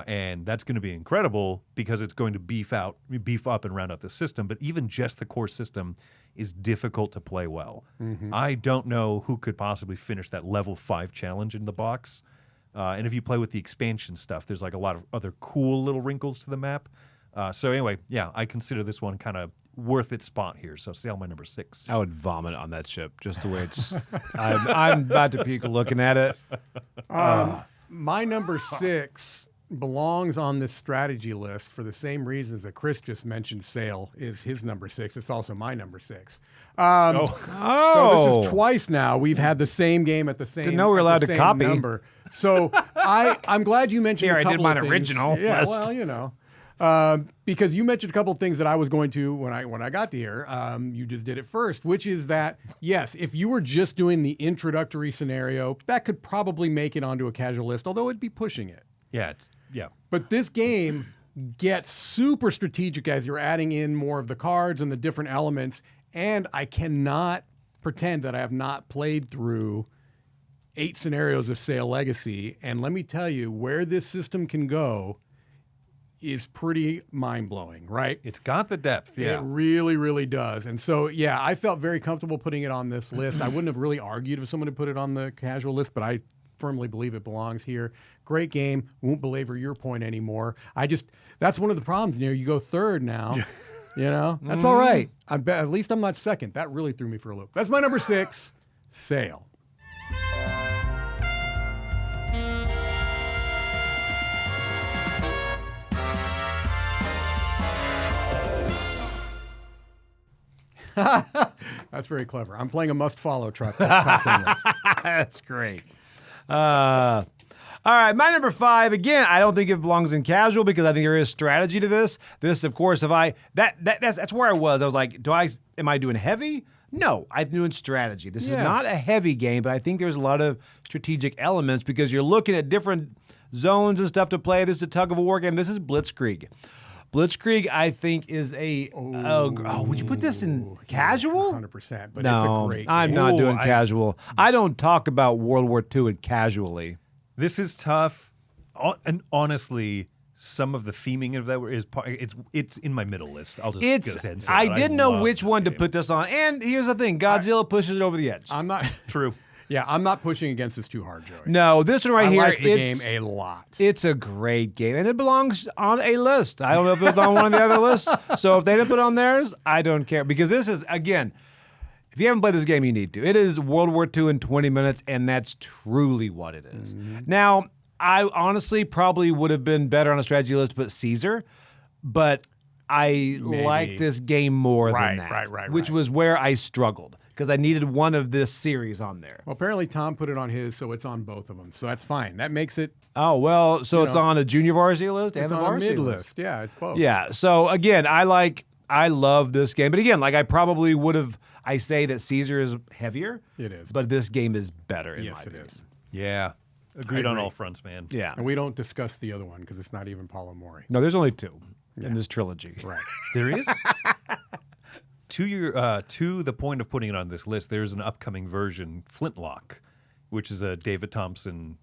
And that's going to be incredible because it's going to beef up and round out the system. But even just the core system is difficult to play well. I don't know who could possibly finish that level 5 challenge in the box. And if you play with the expansion stuff, there's like a lot of other cool little wrinkles to the map. So anyway, yeah, I consider this one kind of worth its spot here. So Sail my number 6. I would vomit on that ship, just the way it's. I'm about to puke looking at it. My number 6 belongs on this strategy list for the same reasons that Chris just mentioned. Sail is his number 6. It's also my number 6. So this is twice now we've had the same game at the same. Didn't know we were allowed to copy. Number. So I'm glad you mentioned. Here, a I did couple mine of things. original. Yeah, list. well, you know. Because you mentioned a couple of things that I was going to when I got to here. You just did it first, which is that, yes, if you were just doing the introductory scenario, that could probably make it onto a casual list, although it'd be pushing it. Yeah, But this game gets super strategic as you're adding in more of the cards and the different elements, and I cannot pretend that I have not played through 8 scenarios of Sail Legacy, and let me tell you, where this system can go is pretty mind-blowing, right? It's got the depth, yeah. It really, really does. And so, yeah, I felt very comfortable putting it on this list. I wouldn't have really argued if someone had put it on the casual list, but I firmly believe it belongs here. Great game. Won't belabor your point anymore. That's one of the problems. You know, you go third now. You know, that's all right. At least I'm not second. That really threw me for a loop. That's my number 6, Sail. That's very clever. I'm playing a must-follow truck. That's great. All right, my number 5. Again, I don't think it belongs in casual because I think there is strategy to this. This, of course, that's where I was. I was like, am I doing heavy? No, I'm doing strategy. This is not a heavy game, but I think there's a lot of strategic elements because you're looking at different zones and stuff to play. This is a tug of war game. This is Blitzkrieg. Blitzkrieg, I think, is would you put this in casual? 100%, but no, it's a great game. I'm not doing casual. I don't talk about World War II in casually. This is tough, and honestly, some of the theming of that it's in my middle list. I'll just go ahead and say I that. didn't know love which this one to game. put this on. And here's the thing: Godzilla pushes it over the edge. I'm not True. Yeah, I'm not pushing against this too hard, Joey. No, this one right I here. like the game a lot. It's a great game, and it belongs on a list. I don't know if it's on one of the other lists. So if they didn't put it on theirs, I don't care because this is again. If you haven't played this game, you need to. It is World War II in 20 minutes, and that's truly what it is. Now, I honestly probably would have been better on a strategy list to put Caesar, but I like this game more than that. Right. Which was where I struggled because I needed one of this series on there. Well, apparently Tom put it on his, so it's on both of them. So that's fine. That makes it. Oh, well, so it's on a junior varsity list and It's the on a varsity mid list. list. Yeah, it's both. Yeah. So again, I love this game, but again, like I probably would have. I say that Caesar is heavier. It is. But this game is better in my Yes, it opinion. is. Yeah. Agreed on agree. all fronts, man. Yeah. And we don't discuss the other one because it's not even Paulo Mori. No, there's only 2 in this trilogy. Right. There is? To the point of putting it on this list, there's an upcoming version, Flintlock, which is a David Thompson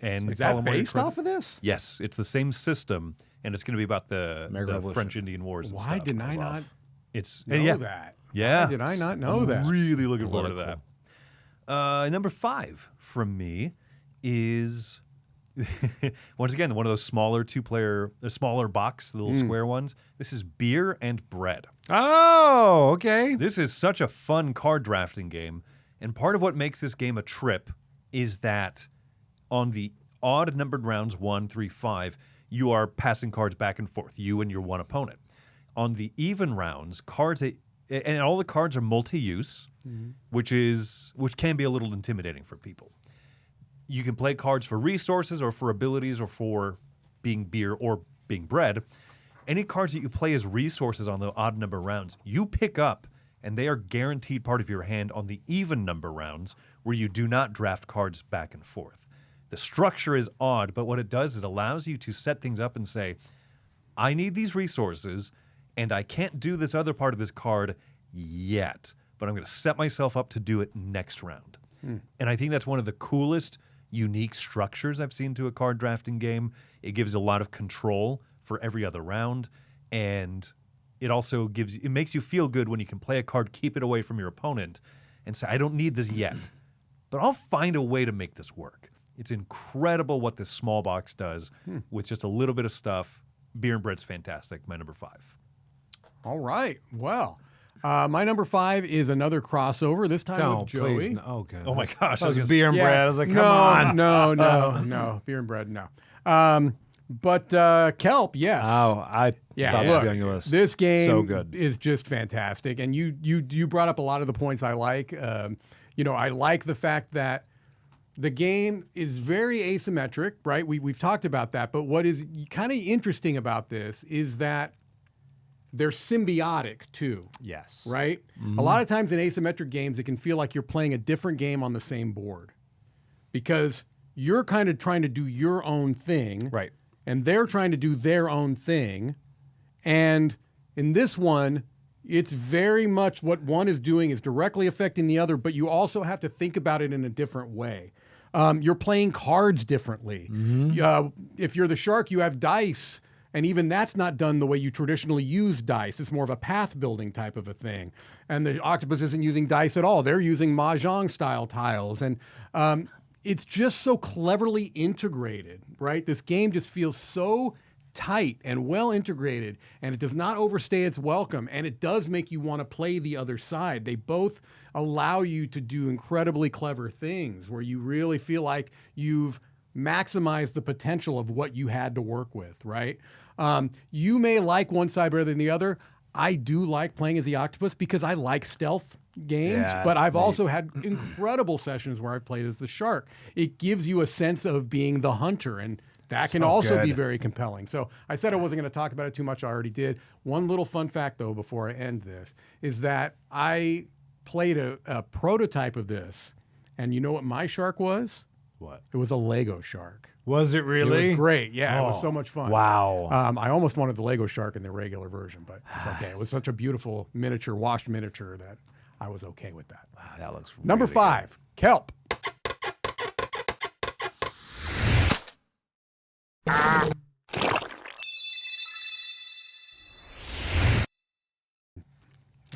and Is that Colin Moore based off of this? Yes, it's the same system, and it's going to be about the Revolution. French Indian Wars. And Why stuff. did I not It's know that? Yeah. Why did I not know that? Really looking forward to that. Number 5 from me is once again one of those smaller smaller box, little square ones. This is Beer and Bread. Oh, okay. This is such a fun card drafting game, and part of what makes this game a trip is that on the odd numbered rounds 1, 3, 5, you are passing cards back and forth, you and your one opponent. On the even rounds, and all the cards are multi-use, which can be a little intimidating for people. You can play cards for resources or for abilities or for being beer or being bread. Any cards that you play as resources on the odd number rounds, you pick up, and they are guaranteed part of your hand on the even number rounds where you do not draft cards back and forth. The structure is odd, but what it does is it allows you to set things up and say, I need these resources, and I can't do this other part of this card yet, but I'm going to set myself up to do it next round. And I think that's one of the coolest, unique structures I've seen to a card drafting game. It gives a lot of control for every other round, and it also makes you feel good when you can play a card, keep it away from your opponent, and say, I don't need this yet, but I'll find a way to make this work. It's incredible what this small box does with just a little bit of stuff. Beer and Bread's fantastic. My number 5. All right. Well, my number 5 is another crossover, this time with Joey. Please. No. Oh, good. Oh my gosh. That was Beer and Bread. I was like, come no, on. No. Beer and Bread, no. But Kelp, yes. Oh, I thought that would be on your list. This game So good. is just fantastic. And you brought up a lot of the points I like. I like the fact that the game is very asymmetric, right? We've talked about that. But what is kind of interesting about this is that they're symbiotic too. Yes. Right? A lot of times in asymmetric games, it can feel like you're playing a different game on the same board because you're kind of trying to do your own thing. Right. And they're trying to do their own thing. And in this one, it's very much what one is doing is directly affecting the other, but you also have to think about it in a different way. You're playing cards differently. If you're the shark, you have dice. And even that's not done the way you traditionally use dice. It's more of a path building type of a thing. And the octopus isn't using dice at all. They're using mahjong style tiles. And it's just so cleverly integrated, right? This game just feels so tight and well integrated, and it does not overstay its welcome. And it does make you want to play the other side. They both allow you to do incredibly clever things where you really feel like you've maximized the potential of what you had to work with, right? You may like one side better than the other. I do like playing as the octopus because I like stealth games, but I've also had incredible sessions where I've played as the shark. It gives you a sense of being the hunter, and that can also be very compelling. So I said I wasn't going to talk about it too much. I already did. One little fun fact, though, before I end this, is that I played a prototype of this, and you know what my shark was? What? It was a Lego shark. Was it really? It was great. Yeah, it was so much fun. Wow. I almost wanted the Lego shark in the regular version, but it's okay. It was such a beautiful miniature, washed miniature that I was okay with that. Wow, that looks really Number 5, Kelp.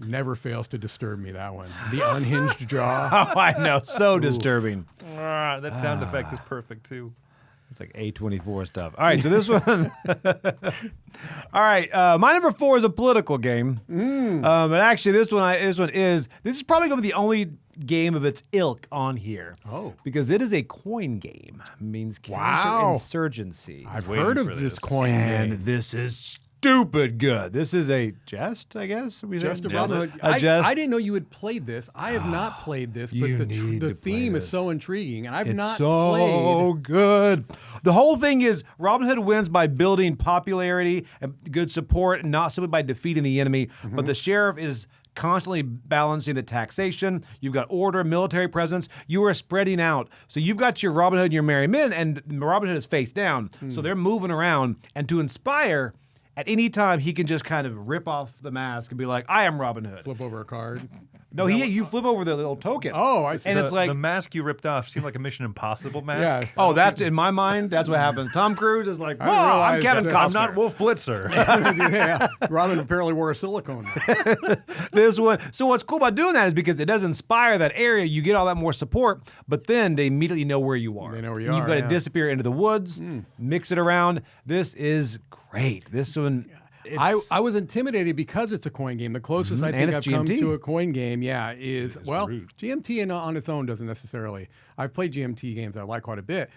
Never fails to disturb me, that one. The unhinged jaw. Oh, I know. So disturbing. That sound effect is perfect, too. It's like A24 stuff. All right, so this one. All right, my number 4 is a political game. But actually, this is probably going to be the only game of its ilk on here. Oh. Because it is a coin game. It means counterinsurgency. I've waiting heard for of this this. coin And game. this is stupid good. This is a jest, I guess. Just a Nailed Robin it. Hood. A jest. I didn't know you had played this. I have not played this, but You the need to play theme is this. so intriguing, and I've It's not so played. good. The whole thing is Robin Hood wins by building popularity and good support, and not simply by defeating the enemy. But the sheriff is constantly balancing the taxation. You've got order, military presence. You are spreading out. So you've got your Robin Hood and your merry men, and Robin Hood is face down. So they're moving around. And to inspire at any time he can just kind of rip off the mask and be like, I am Robin Hood. Flip over a card. No, you flip over the little token. Oh, I see. And it's like the mask you ripped off seemed like a Mission Impossible mask. Yeah. oh, that's in my mind. That's what happens. Tom Cruise is like, I whoa, I'm realized Kevin that- Costner. I'm not Wolf Blitzer. yeah. Robin apparently wore a silicone mask. This one. So what's cool about doing that is because it does inspire that area. You get all that more support, but then they immediately know where you are. They know where you and You've are, got yeah. to disappear into the woods, mix it around. This is great. This one. I was intimidated because it's a coin game. The closest I think And I've it's come GMT. to a coin game, is well, rude. GMT on its own doesn't necessarily. I've played GMT games I like quite a bit.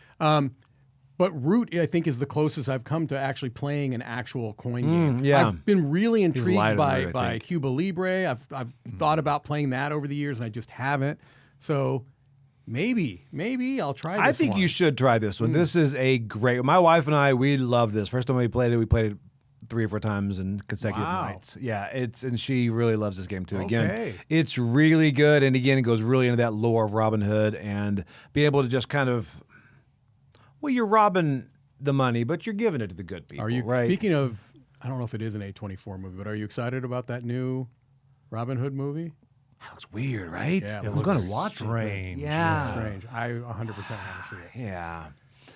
But Root, I think, is the closest I've come to actually playing an actual coin game. yeah. I've been really lighter intrigued than by Root, I by think. Cuba Libre. I've thought about playing that over the years, and I just haven't. So maybe I'll try this I think one. you should try this one. This is a great. My wife and I, we love this. First time we played it 3 or 4 times in consecutive Wow. nights. Yeah, and she really loves this game too. Okay. Again, it's really good, and again, it goes really into that lore of Robin Hood and being able to just kind of, well, you're robbing the money, but you're giving it to the good people. Are you right? speaking of? I don't know if it is an A24 movie, but are you excited about that new Robin Hood movie? That looks weird, right? Yeah, it I'm looks gonna watch strange. it. Yeah. Strange. I 100% want to see it. Yeah.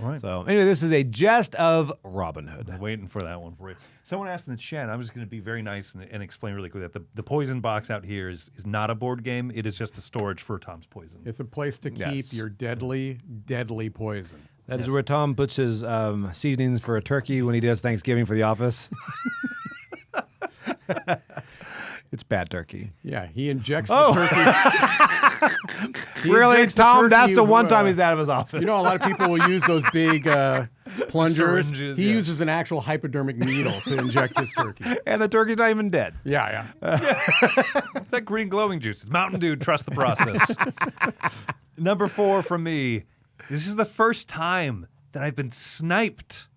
All right. So anyway, this is a jest of Robin Hood. I'm waiting for that one for you. Someone asked in the chat, I'm just going to be very nice and explain really quick that the poison box out here is not a board game. It is just a storage for Tom's poison. It's a place to keep Yes. your deadly, deadly poison. That is where Tom puts his seasonings for a turkey when he does Thanksgiving for the office. It's bad turkey. Yeah, he injects Oh. the turkey. He Really, injects the Tom? turkey, That's the one time he's out of his office. You know, a lot of people will use those big plungers. Syringes, He yeah. uses an actual hypodermic needle to inject his turkey. and the turkey's not even dead. Yeah. It's that green glowing juice. It's Mountain Dew. Trust the process. Number 4 from me. This is the first time that I've been sniped.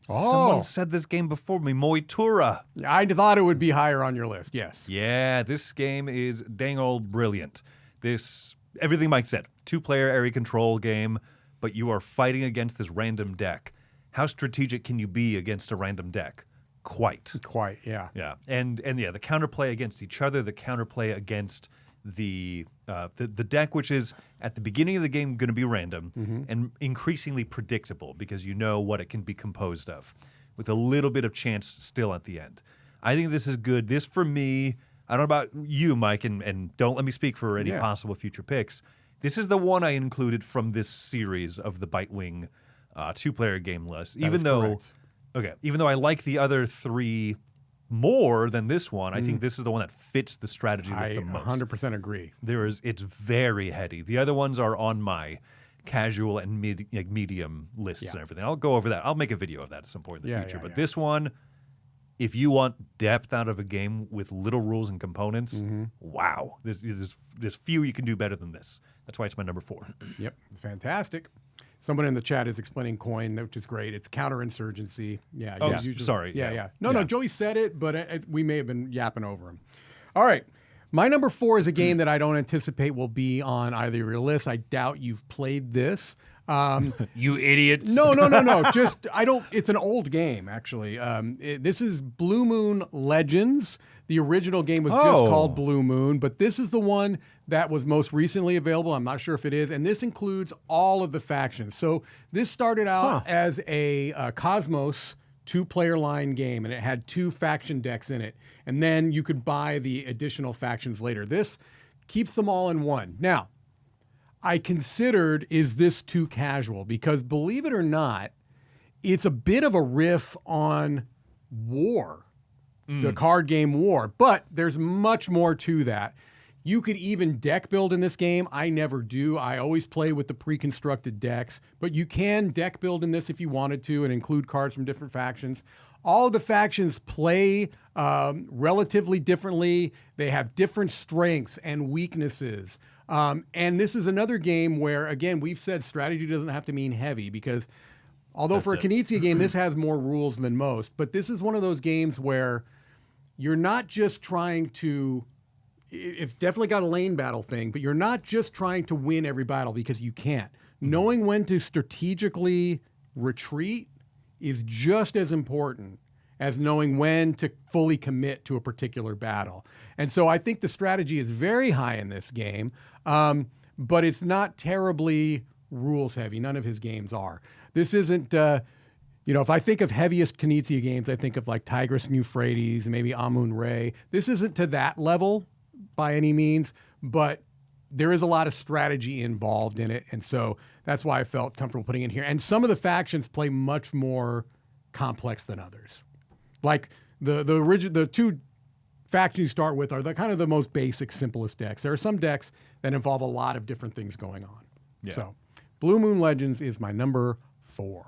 Oh. Someone said this game before me, Moitura. I thought it would be higher on your list. Yes. Yeah, this game is dang old brilliant. Everything Mike said, 2-player area control game, but you are fighting against this random deck. How strategic can you be against a random deck? Quite. Quite. Yeah. Yeah, and yeah, the counterplay against each other, the counterplay against the deck, which is at the beginning of the game going to be random and increasingly predictable because you know what it can be composed of, with a little bit of chance still at the end. I think this is good. This for me, I don't know about you, Mike, and don't let me speak for any Yeah. possible future picks. This is the one I included from this series of the Bitewing 2-player game list, even is though. correct. Okay, even though I like the other 3 more than this one, I think this is the one that fits the strategy list I the most. 100% agree. It's very heady. The other ones are on my casual and medium lists Yeah. and everything. I'll go over that. I'll make a video of that at some point in the Yeah, future. yeah, But yeah. this one, if you want depth out of a game with little rules and components, wow, there's few you can do better than this. That's why it's my number 4. Yep. It's fantastic. Someone in the chat is explaining coin, which is great. It's counterinsurgency. Yeah. Oh, yeah, usually- sorry. Yeah, Yeah. yeah. No, Joey said it, but we may have been yapping over him. All right. My number 4 is a game that I don't anticipate will be on either of your lists. I doubt you've played this. You idiots. No. Just I don't. It's an old game actually. This is Blue Moon Legends. The original game was just Oh. called Blue Moon, but this is the one that was most recently available. I'm not sure if it is, and this includes all of the factions. So this started out as a Cosmos 2-player line game, and it had 2 faction decks in it, and then you could buy the additional factions later. This keeps them all in one. Now, I considered, is this too casual? Because believe it or not, it's a bit of a riff on War, the card game War, but there's much more to that. You could even deck build in this game. I never do. I always play with the pre-constructed decks, but you can deck build in this if you wanted to and include cards from different factions. All of the factions play relatively differently. They have different strengths and weaknesses. And this is another game where, again, we've said strategy doesn't have to mean heavy because although for a Knizia game, this has more rules than most, but this is one of those games where you're not just trying to, it's definitely got a lane battle thing, but you're not just trying to win every battle because you can't. Knowing when to strategically retreat is just as important as knowing when to fully commit to a particular battle. And so I think the strategy is very high in this game, but it's not terribly rules heavy. None of his games are. This isn't, if I think of heaviest Knizia games, I think of like Tigris and Euphrates, maybe Amun-Re. This isn't to that level by any means, but there is a lot of strategy involved in it. And so that's why I felt comfortable putting it in here. And some of the factions play much more complex than others. Like the two factions you start with are the kind of the most basic, simplest decks. There are some decks that involve a lot of different things going on. Yeah. So Blue Moon Legends is my number 4.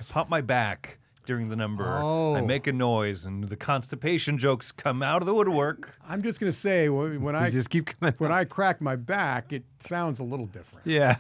I pop my back during the number. Oh. I make a noise, and the constipation jokes come out of the woodwork. I'm just going to say, when I just keep coming. when I crack my back, it sounds a little different. Yeah.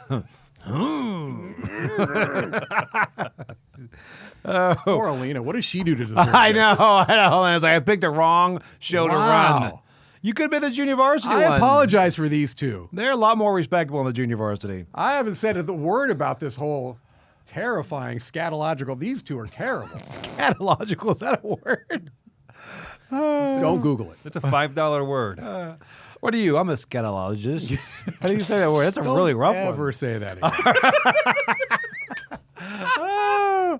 Poor Alina, what does she do to deserve I this? know. And it's like I picked the wrong show to run. Wow. You could have been the junior varsity I one. apologize for these two. They're a lot more respectable in the junior varsity. I haven't said a word about this whole terrifying scatological. These two are terrible. Catalogical, is that a word? Don't Google it. That's a $5 word. What are you? I'm a scatologist. How do you say that word? That's a really rough Don't ever one. say that again.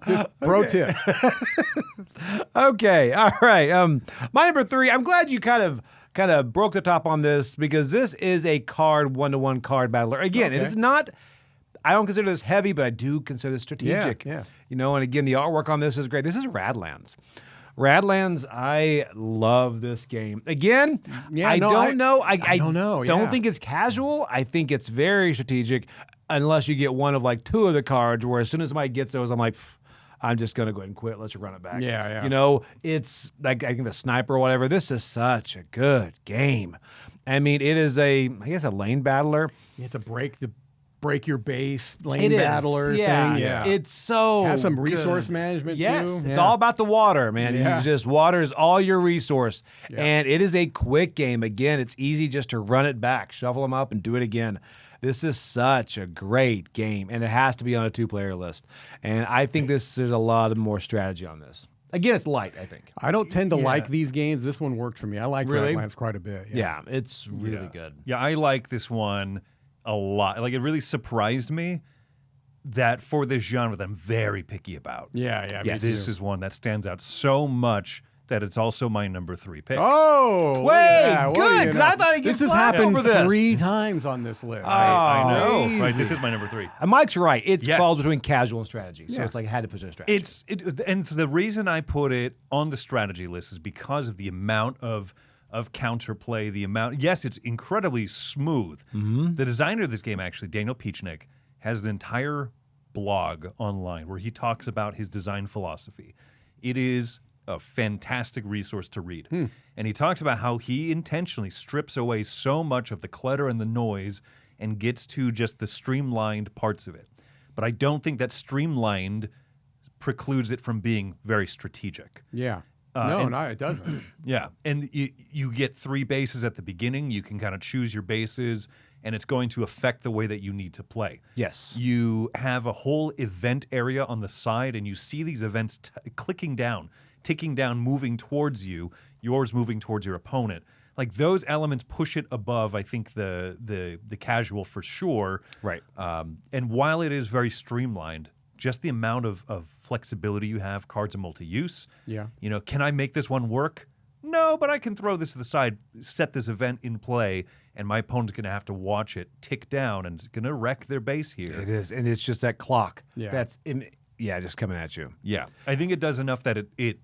Just pro tip. Okay, all right. My number 3. I'm glad you kind of broke the top on this because this is a one-to-one card battler. Again, Okay. it's not. I don't consider this heavy, but I do consider this strategic. Yeah. And again, the artwork on this is great. This is Radlands. Radlands, I love this game. Again, I don't know. I don't know. Don't Yeah. think it's casual. I think it's very strategic, unless you get one of like 2 of the cards where as soon as somebody gets those, I'm like, I'm just going to go ahead and quit. Let's run it back. Yeah. It's like, I think the sniper or whatever. This is such a good game. I mean, it is a lane battler. You have to break your base lane It is. battler Yeah. thing. Yeah. It's so has some good. resource management Yes, too. it's Yeah. all about the water, man. Yeah. You just water is all your resource, Yeah. and it is a quick game. Again, it's easy just to run it back, shuffle them up, and do it again. This is such a great game, and it has to be on a 2-player list. And I think there's a lot of more strategy on this. Again, it's light, I think. I don't tend to like these games. This one worked for me. I like Really? Radlands quite a bit. Yeah, it's really good. Yeah, I like this one a lot. Like, it really surprised me that for this genre that I'm very picky about. Yeah. Yes. me This too. is one that stands out so much that it's also my number 3 pick. Oh, look Wait, at that. What do good, you 'cause know? I thought he'd get this has flack happened over this. 3 times on this list. I know. Crazy. Right, this is my number 3. And Mike's right. It Yes. falls between casual and strategy. So Yeah. it's like I had to put it in strategy. And the reason I put it on the strategy list is because of the amount of counterplay, the amount. Yes, it's incredibly smooth. The designer of this game, actually, Daniel Piechnik, has an entire blog online where he talks about his design philosophy. It is a fantastic resource to read. And he talks about how he intentionally strips away so much of the clutter and the noise and gets to just the streamlined parts of it. But I don't think that streamlined precludes it from being very strategic. Yeah. and- No, it doesn't. Yeah, and you get 3 bases at the beginning. You can kind of choose your bases, and it's going to affect the way that you need to play. Yes. You have a whole event area on the side, and you see these events clicking down, ticking down, moving towards you, yours moving towards your opponent. Like, those elements push it above, I think, the casual for sure. Right. And while it is very streamlined, just the amount of flexibility you have, cards are multi-use. Yeah. Can I make this one work? No, but I can throw this to the side, set this event in play, and my opponent's going to have to watch it tick down, and it's going to wreck their base here. It is, and it's just that clock. Yeah. Just coming at you. Yeah, I think it does enough that it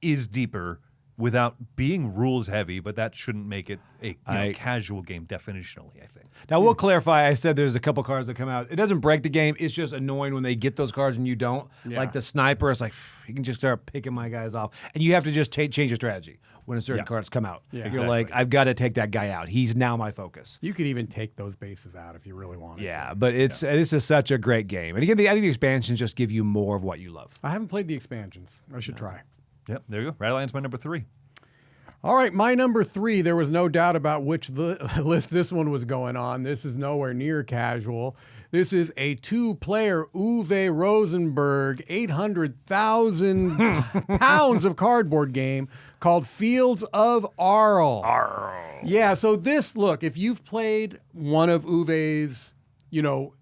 is deeper without being rules heavy, but that shouldn't make it a casual game definitionally, I think. Now, we'll clarify. I said there's a couple cards that come out. It doesn't break the game. It's just annoying when they get those cards and you don't. Yeah. Like the sniper, it's like, you can just start picking my guys off. And you have to just change your strategy when a certain cards come out. Yeah. You're like, I've got to take that guy out. He's now my focus. You could even take those bases out if you really wanted Yeah, to. but this is such a great game. And again, I think the expansions just give you more of what you love. I haven't played the expansions. I should try. Yep, there you go. Radland's my number 3. All right, my number 3, there was no doubt about which list this one was going on. This is nowhere near casual. This is a 2-player Uwe Rosenberg 800,000 pounds of cardboard game called Fields of Arle. Yeah, so this, look, if you've played one of Uwe's,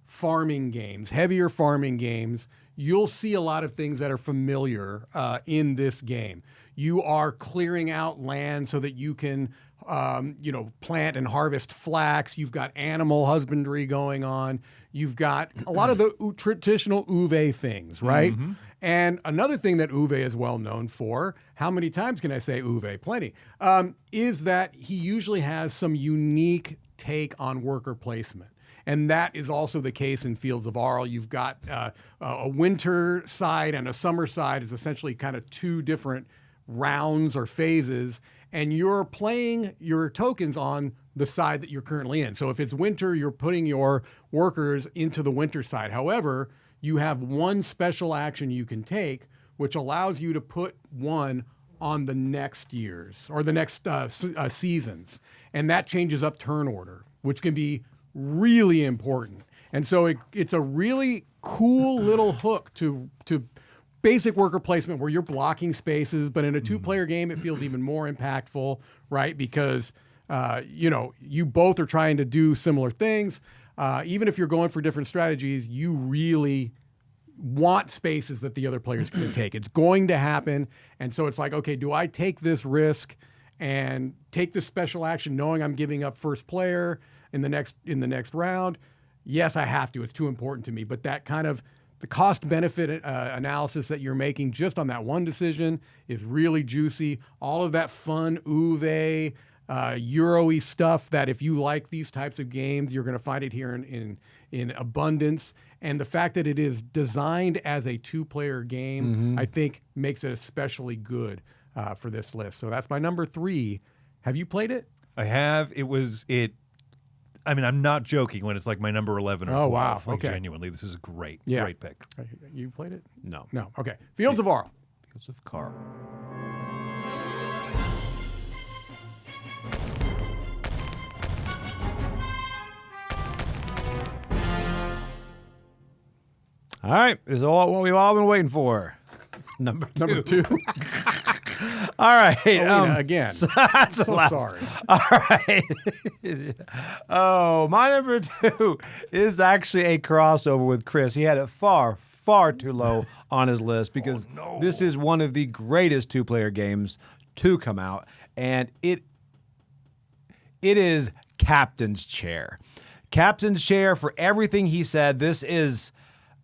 farming games, heavier farming games, you'll see a lot of things that are familiar in this game. You are clearing out land so that you can, plant and harvest flax. You've got animal husbandry going on. You've got a lot of the traditional Uwe things, right? Mm-hmm. And another thing that Uwe is well known for, how many times can I say Uwe? Plenty, is that he usually has some unique take on worker placement. And that is also the case in Fields of Arle. You've got a winter side and a summer side is essentially kind of 2 different rounds or phases, and you're playing your tokens on the side that you're currently in. So if it's winter, you're putting your workers into the winter side. However, you have one special action you can take, which allows you to put one on the next year's or the next seasons. And that changes up turn order, which can be really important. And so it's a really cool little hook to basic worker placement where you're blocking spaces, but in a 2-player game, it feels even more impactful, right? Because, you both are trying to do similar things. Even if you're going for different strategies, you really want spaces that the other players can take. It's going to happen. And so it's like, okay, do I take this risk and take this special action knowing I'm giving up first player in the next round? Yes, I have to. It's too important to me. But that kind of the cost-benefit analysis that you're making just on that one decision is really juicy. All of that fun Uwe, Euro-y stuff that if you like these types of games, you're going to find it here in abundance. And the fact that it is designed as a 2-player game, I think makes it especially good for this list. So that's my number 3. Have you played it? I have. I'm not joking when it's like my number 11 or 12. Oh, wow. Like, Okay. Genuinely, this is a great pick. You played it? No. No. Okay. Fields of Arle. Fields of Carl. All right. This is what we've all been waiting for. Number 2. All right. Again. That's so last. sorry. All right. Oh, my number 2 is actually a crossover with Chris. He had it far, far too low on his list because this is one of the greatest 2-player games to come out, and it is Captain's Chair. Captain's Chair, for everything he said, this is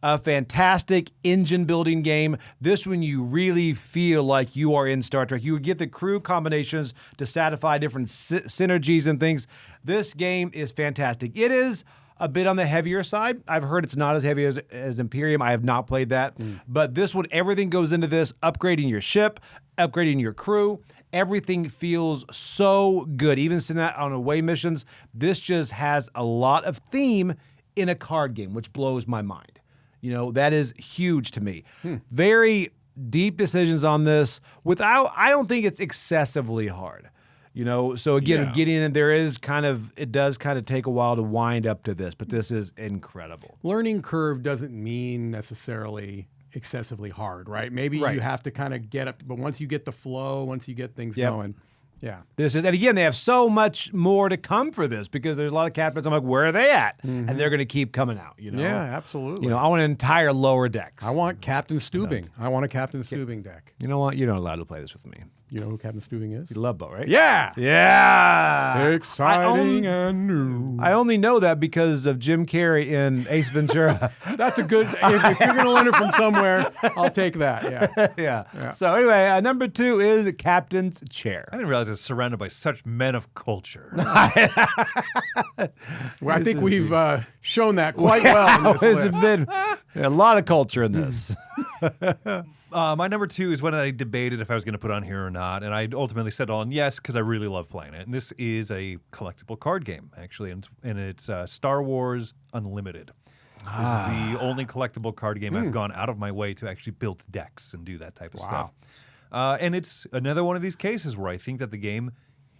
a fantastic engine building game. This one you really feel like you are in Star Trek. You would get the crew combinations to satisfy different synergies and things. This game is fantastic. It is a bit on the heavier side. I've heard it's not as heavy as Imperium. I have not played that. But this one, everything goes into this, upgrading your ship, upgrading your crew. Everything feels so good. Even sitting out on away missions, this just has a lot of theme in a card game, which blows my mind. That is huge to me. Very deep decisions on this I don't think it's excessively hard. So again, getting in, it does kind of take a while to wind up to this, but this is incredible. Learning curve doesn't mean necessarily excessively hard, right? Maybe you have to kind of get up, but once you get the flow, once you get things going, and again, they have so much more to come for this because there's a lot of captains. I'm like, where are they at? And they're going to keep coming out. Yeah, absolutely. I want an entire lower deck. I want Captain Stubing. I want a Captain Stubing deck. You know what? You're not allowed to play this with me. You know who Captain Stubing is? You love Bo, right? Yeah. Yeah. Exciting and new. I only know that because of Jim Carrey in Ace Ventura. That's a good. If you're going to learn it from somewhere, I'll take that. Yeah. So anyway, number 2 is Captain's Chair. I didn't realize it's surrounded by such men of culture. Well, I think we've shown that quite well in this list. It's been a lot of culture in this. My number 2 is one that I debated if I was going to put on here or not, and I ultimately settled on yes because I really love playing it. And this is a collectible card game, actually, and it's Star Wars Unlimited. This is the only collectible card game I've gone out of my way to actually build decks and do that type of stuff. And it's another one of these cases where I think that the game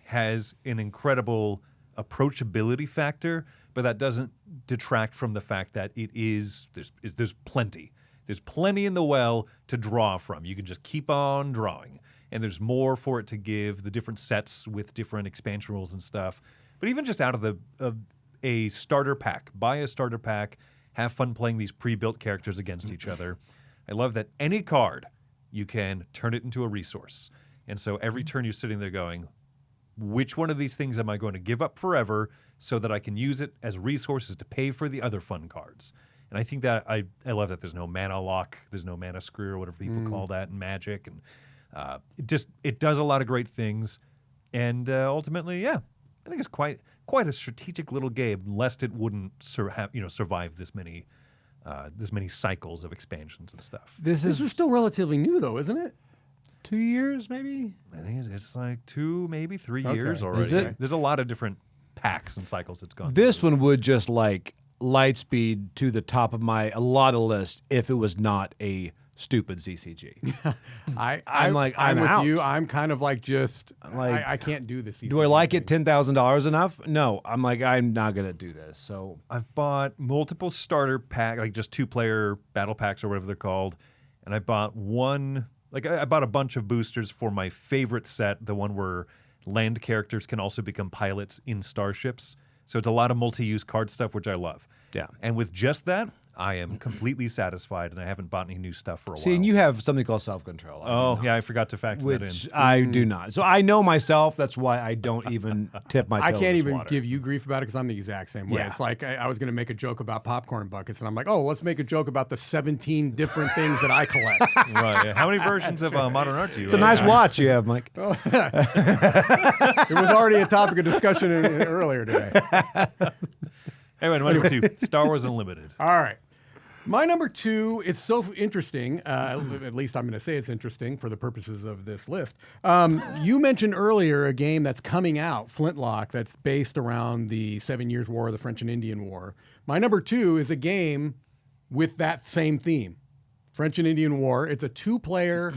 has an incredible approachability factor, but that doesn't detract from the fact that there's plenty. There's plenty in the well to draw from. You can just keep on drawing. And there's more for it to give, the different sets with different expansion rules and stuff. But even just out of a starter pack, buy a starter pack, have fun playing these pre-built characters against each other. I love that any card, you can turn it into a resource. And so every turn you're sitting there going, which one of these things am I going to give up forever so that I can use it as resources to pay for the other fun cards? And I think that I love that there's no mana lock, there's no mana screw or whatever people call that in Magic. And it does a lot of great things. And ultimately, yeah, I think it's quite a strategic little game, lest it wouldn't survive this many cycles of expansions and stuff. This is still relatively new, though, isn't it? 2 years, maybe? I think it's like 2, maybe 3 years already. Is it? There's a lot of different packs and cycles it's gone This through. one would just like Lightspeed to the top of my a lot of list if it was not a stupid CCG. I'm with out. you. I'm kind of like just Like, I can't do this. Do I like it $10,000 enough? No. I'm like, I'm not going to do this. So I've bought multiple starter pack, like just 2-player battle packs or whatever they're called, and I bought one. Like I bought a bunch of boosters for my favorite set, the one where land characters can also become pilots in starships. So it's a lot of multi-use card stuff, which I love. yeah. And with just that, I am completely satisfied, and I haven't bought any new stuff for a See, while. and you have something called self-control. Oh, yeah, I forgot to factor that in. Which I do not. So I know myself. That's why I don't even tip my I toe can't in even water. give you grief about it because I'm the exact same way. Yeah. It's like I was going to make a joke about popcorn buckets, and I'm like, oh, let's make a joke about the 17 different things that I collect. Right. Yeah. How many versions of Modern Art do you It's a nice watch you have, Mike. It was already a topic of discussion earlier today. Anyway, number 2, Star Wars Unlimited. All right. My number 2, it's so interesting, at least I'm going to say it's interesting for the purposes of this list. You mentioned earlier a game that's coming out, Flintlock, that's based around the 7 Years' War, the French and Indian War. My number 2 is a game with that same theme, French and Indian War. It's a 2-player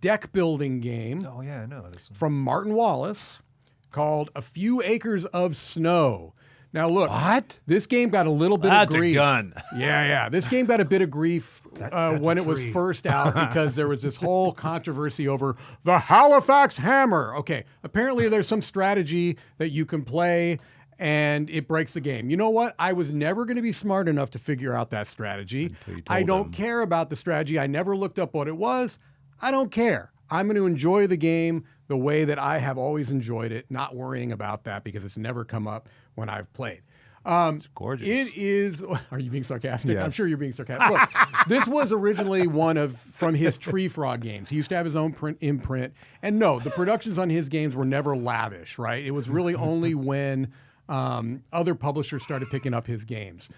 deck building game Oh, yeah, I know. from Martin Wallace called A Few Acres of Snow. Now, look, What? this game got a little bit That's of grief. a gun. Yeah. This game got a bit of grief That's when a it was tree. first out because there was this whole controversy over the Halifax Hammer. Okay, apparently there's some strategy that you can play and it breaks the game. You know what? I was never going to be smart enough to figure out that strategy. you I told don't him. care about the strategy. I never looked up what it was. I don't care. I'm going to enjoy the game the way that I have always enjoyed it, not worrying about that because it's never come up when I've played. It's gorgeous. It is. Are you being sarcastic? I'm Yes. sure you're being sarcastic. Look, this was originally one from his Tree Frog games. He used to have his own imprint. And no, the productions on his games were never lavish, right? It was really only when other publishers started picking up his games.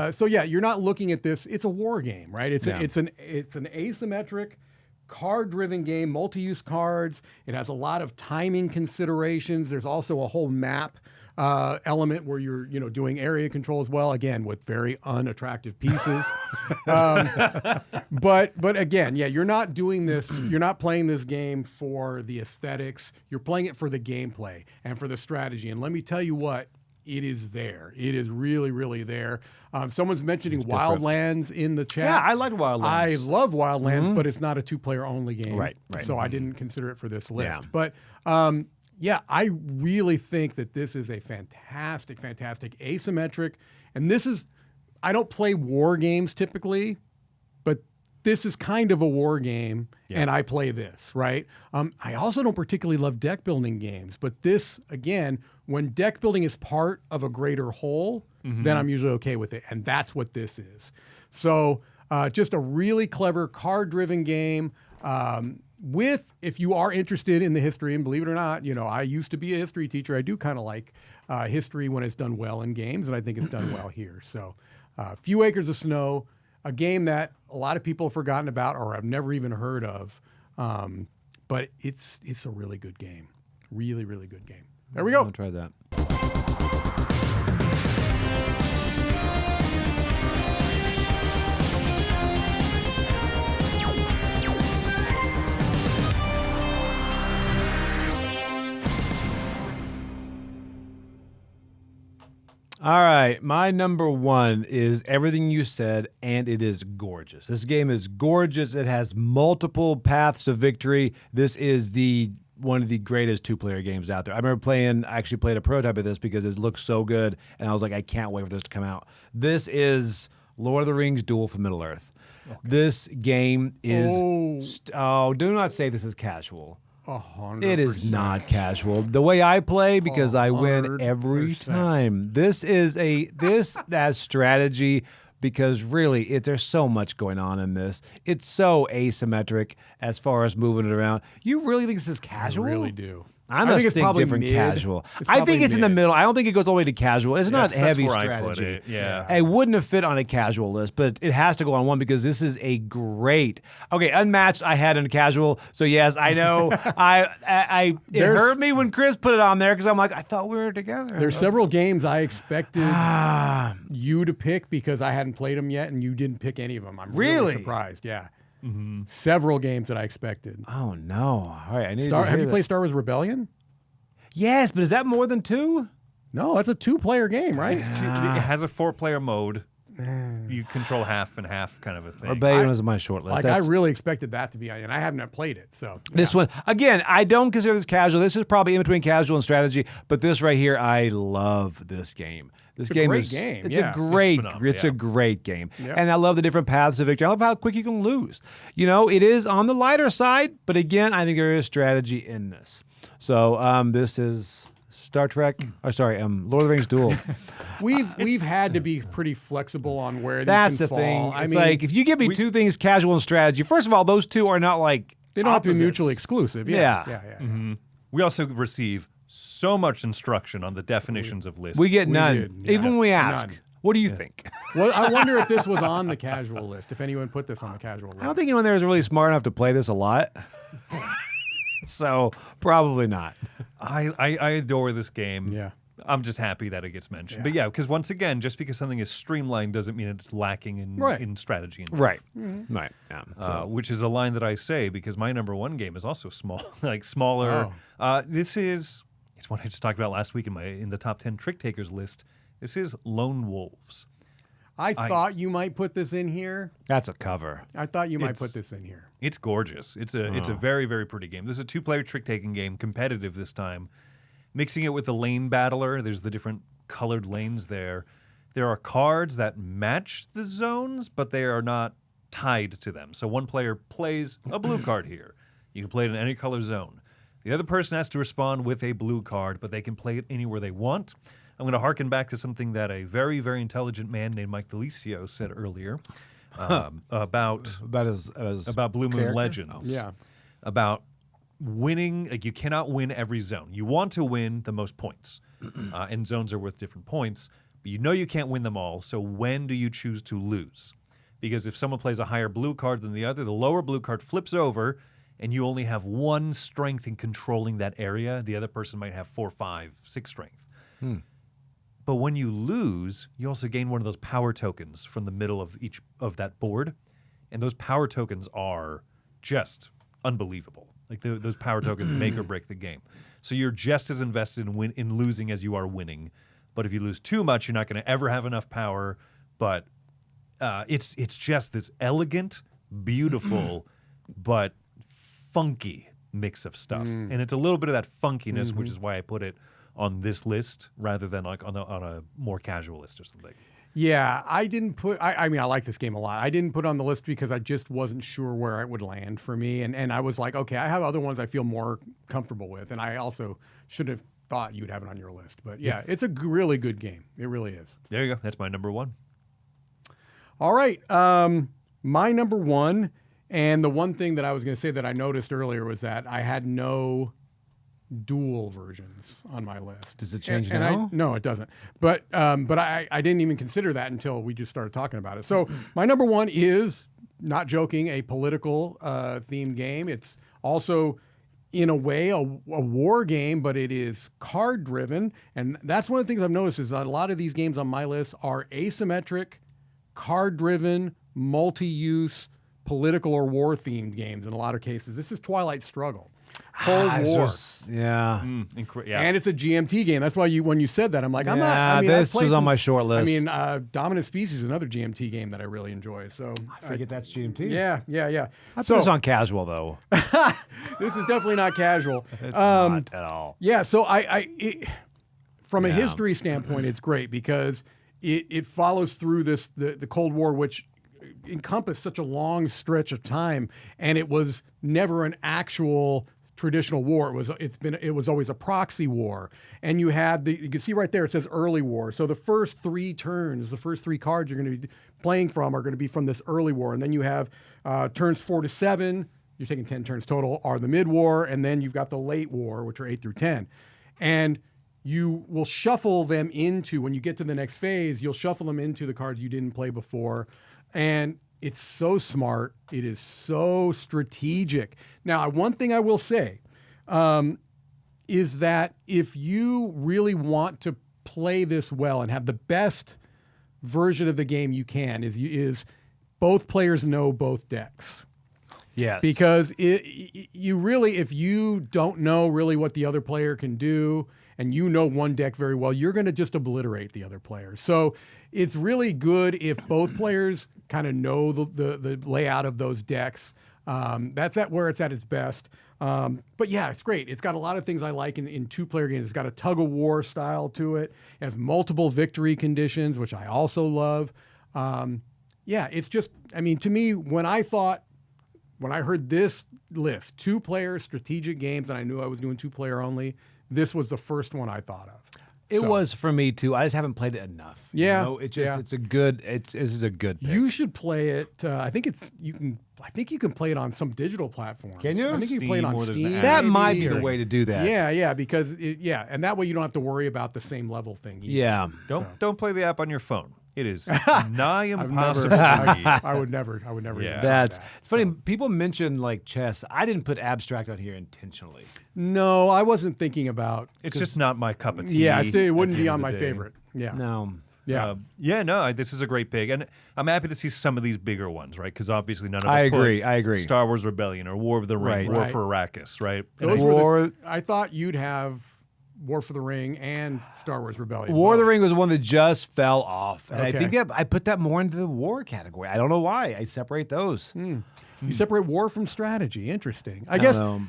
So yeah, you're not looking at this. It's a war game, right? It's an asymmetric, card-driven game, multi-use cards. It has a lot of timing considerations. There's also a whole map element where you're doing area control as well, again with very unattractive pieces. But again, yeah, you're not doing this. You're not playing this game for the aesthetics. You're playing it for the gameplay and for the strategy. And let me tell you what. It is there. It is really, really there. Someone's mentioning Wildlands in the chat. Yeah, I like Wildlands. I love Wildlands, but it's not a 2-player only game. Right. So I didn't consider it for this list. Yeah. But yeah, I really think that this is a fantastic, fantastic asymmetric. And this is, I don't play war games typically, but this is kind of a war game, and I play this, right? I also don't particularly love deck building games, but this, again, when deck building is part of a greater whole, then I'm usually okay with it, and that's what this is. So just a really clever card-driven game if you are interested in the history, and believe it or not, I used to be a history teacher. I do kind of like history when it's done well in games, and I think it's done well here. So A Few Acres of Snow, a game that a lot of people have forgotten about or have never even heard of, but it's a really good game. Really, really good game. There we go. I'll try that. All right, my number one is everything you said, and it is gorgeous. This game is gorgeous. It has multiple paths to victory. This is one of the greatest two-player games out there. I remember I actually played a prototype of this because it looked so good, and I was like, I can't wait for this to come out. This is Lord of the Rings Duel for Middle-earth. Okay. This game is... do not say this is casual. 100%. It is not casual. The way I play, because I win every time. This has strategy, because really, there's so much going on in this. It's so asymmetric as far as moving it around. You really think this is casual? I really do. I think it's probably different casual. I think it's in the middle. I don't think it goes all the way to casual. It's not heavy strategy. I put it. Yeah. It wouldn't have fit on a casual list, but it has to go on one because this is a great. Okay, unmatched. I had in casual, so yes, I know. It hurt me when Chris put it on there because I'm like, I thought we were together. There's several games I expected you to pick because I hadn't played them yet, and you didn't pick any of them. I'm really surprised. Yeah. Mm-hmm. Several games that I expected. Oh no! All right, I need. Have you played Star Wars Rebellion? Yes, but is that more than 2? No, it's a 2-player game, right? It has a 4-player mode. You control half and half, kind of a thing. Rebellion was my short list. I really expected that to be, and I haven't played it. So this one again, I don't consider this casual. This is probably in between casual and strategy. But this right here, I love this game. This game is a great game. It's a great game, and I love the different paths to victory. I love how quick you can lose. You know, it is on the lighter side, but again, I think there is strategy in this. So this is Lord of the Rings Duel. We've had to be pretty flexible on where that's these can the fall. thing. It's like if you give me 2 things, casual and strategy. First of all, those 2 are not like they don't opposites. have to be mutually exclusive. Yeah. Mm-hmm. We also receive so much instruction on the definitions of lists. We get none. Even when we ask, what do you think? Well, I wonder if this was on the casual list, if anyone put this on the casual list. I don't think anyone there is really smart enough to play this a lot. So probably not. I adore this game. Yeah. I'm just happy that it gets mentioned. But because once again, just because something is streamlined doesn't mean it's lacking in strategy. And right. Mm-hmm. Right. Yeah. Which is a line that I say because my number 1 game is also small, like smaller. It's one I just talked about last week in the top 10 trick takers list. This is Lone Wolves. I thought you might put this in here. That's a cover. I thought you might put this in here. It's gorgeous. It's a very, very pretty game. This is a 2-player trick-taking game, competitive this time. Mixing it with the lane battler, there's the different colored lanes there. There are cards that match the zones, but they are not tied to them. So one player plays a blue card here. You can play it in any color zone. The other person has to respond with a blue card, but they can play it anywhere they want. I'm going to harken back to something that a very, very intelligent man named Mike Delisio said earlier about Blue Moon Legends. Yeah. About winning, like you cannot win every zone. You want to win the most points, and zones are worth different points, but you know you can't win them all, so when do you choose to lose? Because if someone plays a higher blue card than the other, the lower blue card flips over, and you only have 1 strength in controlling that area. The other person might have 4, 5, 6 strength. But when you lose, you also gain one of those power tokens from the middle of each of that board. And those power tokens are just unbelievable. Like those power tokens make or break the game. So you're just as invested in losing as you are winning. But if you lose too much, you're not going to ever have enough power. But it's just this elegant, beautiful, but funky mix of stuff. And it's a little bit of that funkiness, which is why I put it on this list rather than like on a more casual list or something. Yeah, I didn't put. I mean, I like this game a lot. I didn't put it on the list because I just wasn't sure where it would land for me, and I was like, okay, I have other ones I feel more comfortable with, and I also should have thought you'd have it on your list. But yeah, it's a really good game. It really is. There you go. That's my number 1. All right, my number 1, and the one thing that I was going to say that I noticed earlier was that I had no dual versions on my list. Does it change now? No, it doesn't. But I didn't even consider that until we just started talking about it. So my number 1 is, not joking, a political themed game. It's also, in a way, a war game, but it is card driven. And that's one of the things I've noticed is that a lot of these games on my list are asymmetric, card driven, multi-use, political or war themed games in a lot of cases. This is Twilight Struggle. Cold War. Yeah. Yeah. And it's a GMT game. That's why when you said that, I'm like, I'm not. Yeah, I mean, this was on my short list. I mean, Dominant Species is another GMT game that I really enjoy. So I forget that's GMT. yeah. I put this on casual though. This is definitely not casual. It's not at all. Yeah. So from a history standpoint, it's great because it follows through the Cold War, which encompassed such a long stretch of time, and it was never an actual traditional war. It was always a proxy war. And you had you can see right there, it says early war. So the first 3 turns, the first 3 cards you're going to be playing from are going to be from this early war. And then you have turns 4 to 7, you're taking 10 turns total, are the mid war. And then you've got the late war, which are 8 through 10. And you will shuffle them into, when you get to the next phase, you'll shuffle them into the cards you didn't play before. And it's so smart. It is so strategic. Now, one thing I will say is that if you really want to play this well and have the best version of the game you can, is both players know both decks. Yes. Because you really, if you don't know really what the other player can do, and you know one deck very well, you're going to just obliterate the other player. So it's really good if both players kind of know the layout of those decks. That's where it's at its best. But yeah, it's great. It's got a lot of things I like in 2-player games. It's got a tug-of-war style to it. It has multiple victory conditions, which I also love. Yeah, it's just, I mean, to me, when I heard this list, 2-player strategic games, and I knew I was doing 2-player only, this was the first one I thought of. It was for me too. I just haven't played it enough. Yeah, you know? This is a good pick. You should play it. I think you can play it on some digital platform. Can you? I think you can play it on Steam. That might be maybe, the way to do that. Yeah, because and that way you don't have to worry about the same level thing either. Yeah. Don't play the app on your phone. It is nigh impossible. I would never. Yeah. That's it's funny. People mention like chess. I didn't put abstract on here intentionally. No, I wasn't thinking about. It's just not my cup of tea. Yeah, it wouldn't be on my favorite. Yeah. No. Yeah. This is a great pick, and I'm happy to see some of these bigger ones, right? Because obviously none of us. I agree. Star Wars Rebellion or War of the Ring, Right. War for Arrakis, right? Those I thought you'd have War for the Ring and Star Wars Rebellion. War of the Ring was one that just fell off. And I Okay. think that I put that more into the war category. I don't know why. I separate those. You separate war from strategy. Interesting. I don't guess know.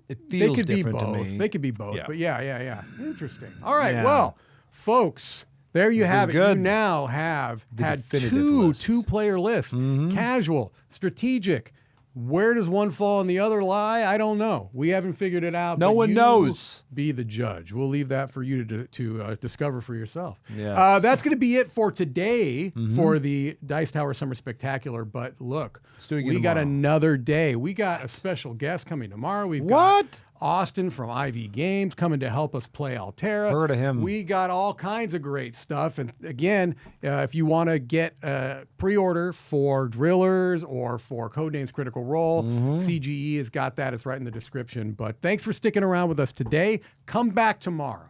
It they feels could be different to both. me. They could be both. Yeah. But yeah. Interesting. All right. Yeah. Well, folks, there you have it. good. You now have had definitive 2 list. 2-player lists. Casual, strategic. Where does one fall and the other lie? I don't know. We haven't figured it out. No but one you knows. Be the judge. We'll leave that for you to discover for yourself. Yes. That's going to be it for today for the Dice Tower Summer Spectacular. But look, do it again we got tomorrow. another day. We got a special guest coming tomorrow. We've What? got Austin from IV Games coming to help us play Altera. Heard of him. We got all kinds of great stuff. And again, if you want to get a pre-order for Drillers or for Codenames Critical Role, CGE has got that. It's right in the description. But thanks for sticking around with us today. Come back tomorrow.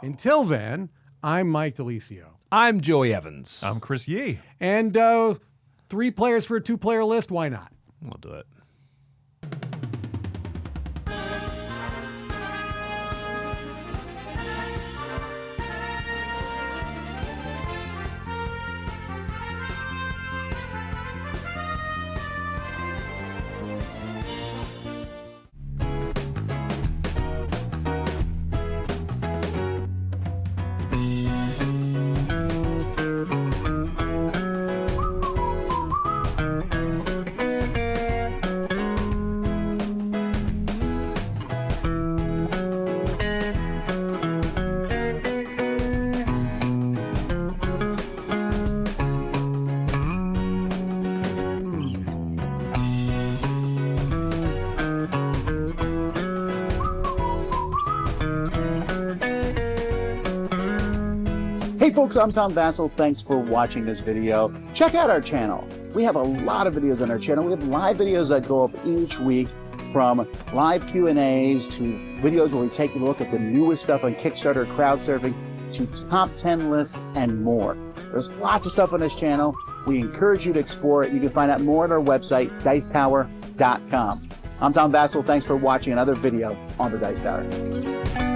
Until then, I'm Mike DeLisio. I'm Joey Evans. I'm Chris Yee. And 3 players for a 2-player list. Why not? We'll do it. Hey folks, I'm Tom Vassell. Thanks for watching this video. Check out our channel. We have a lot of videos on our channel. We have live videos that go up each week, from live Q&As to videos where we take a look at the newest stuff on Kickstarter, crowd surfing, to top 10 lists and more. There's lots of stuff on this channel. We encourage you to explore it. You can find out more at our website, dicetower.com. I'm Tom Vassell. Thanks for watching another video on the Dice Tower.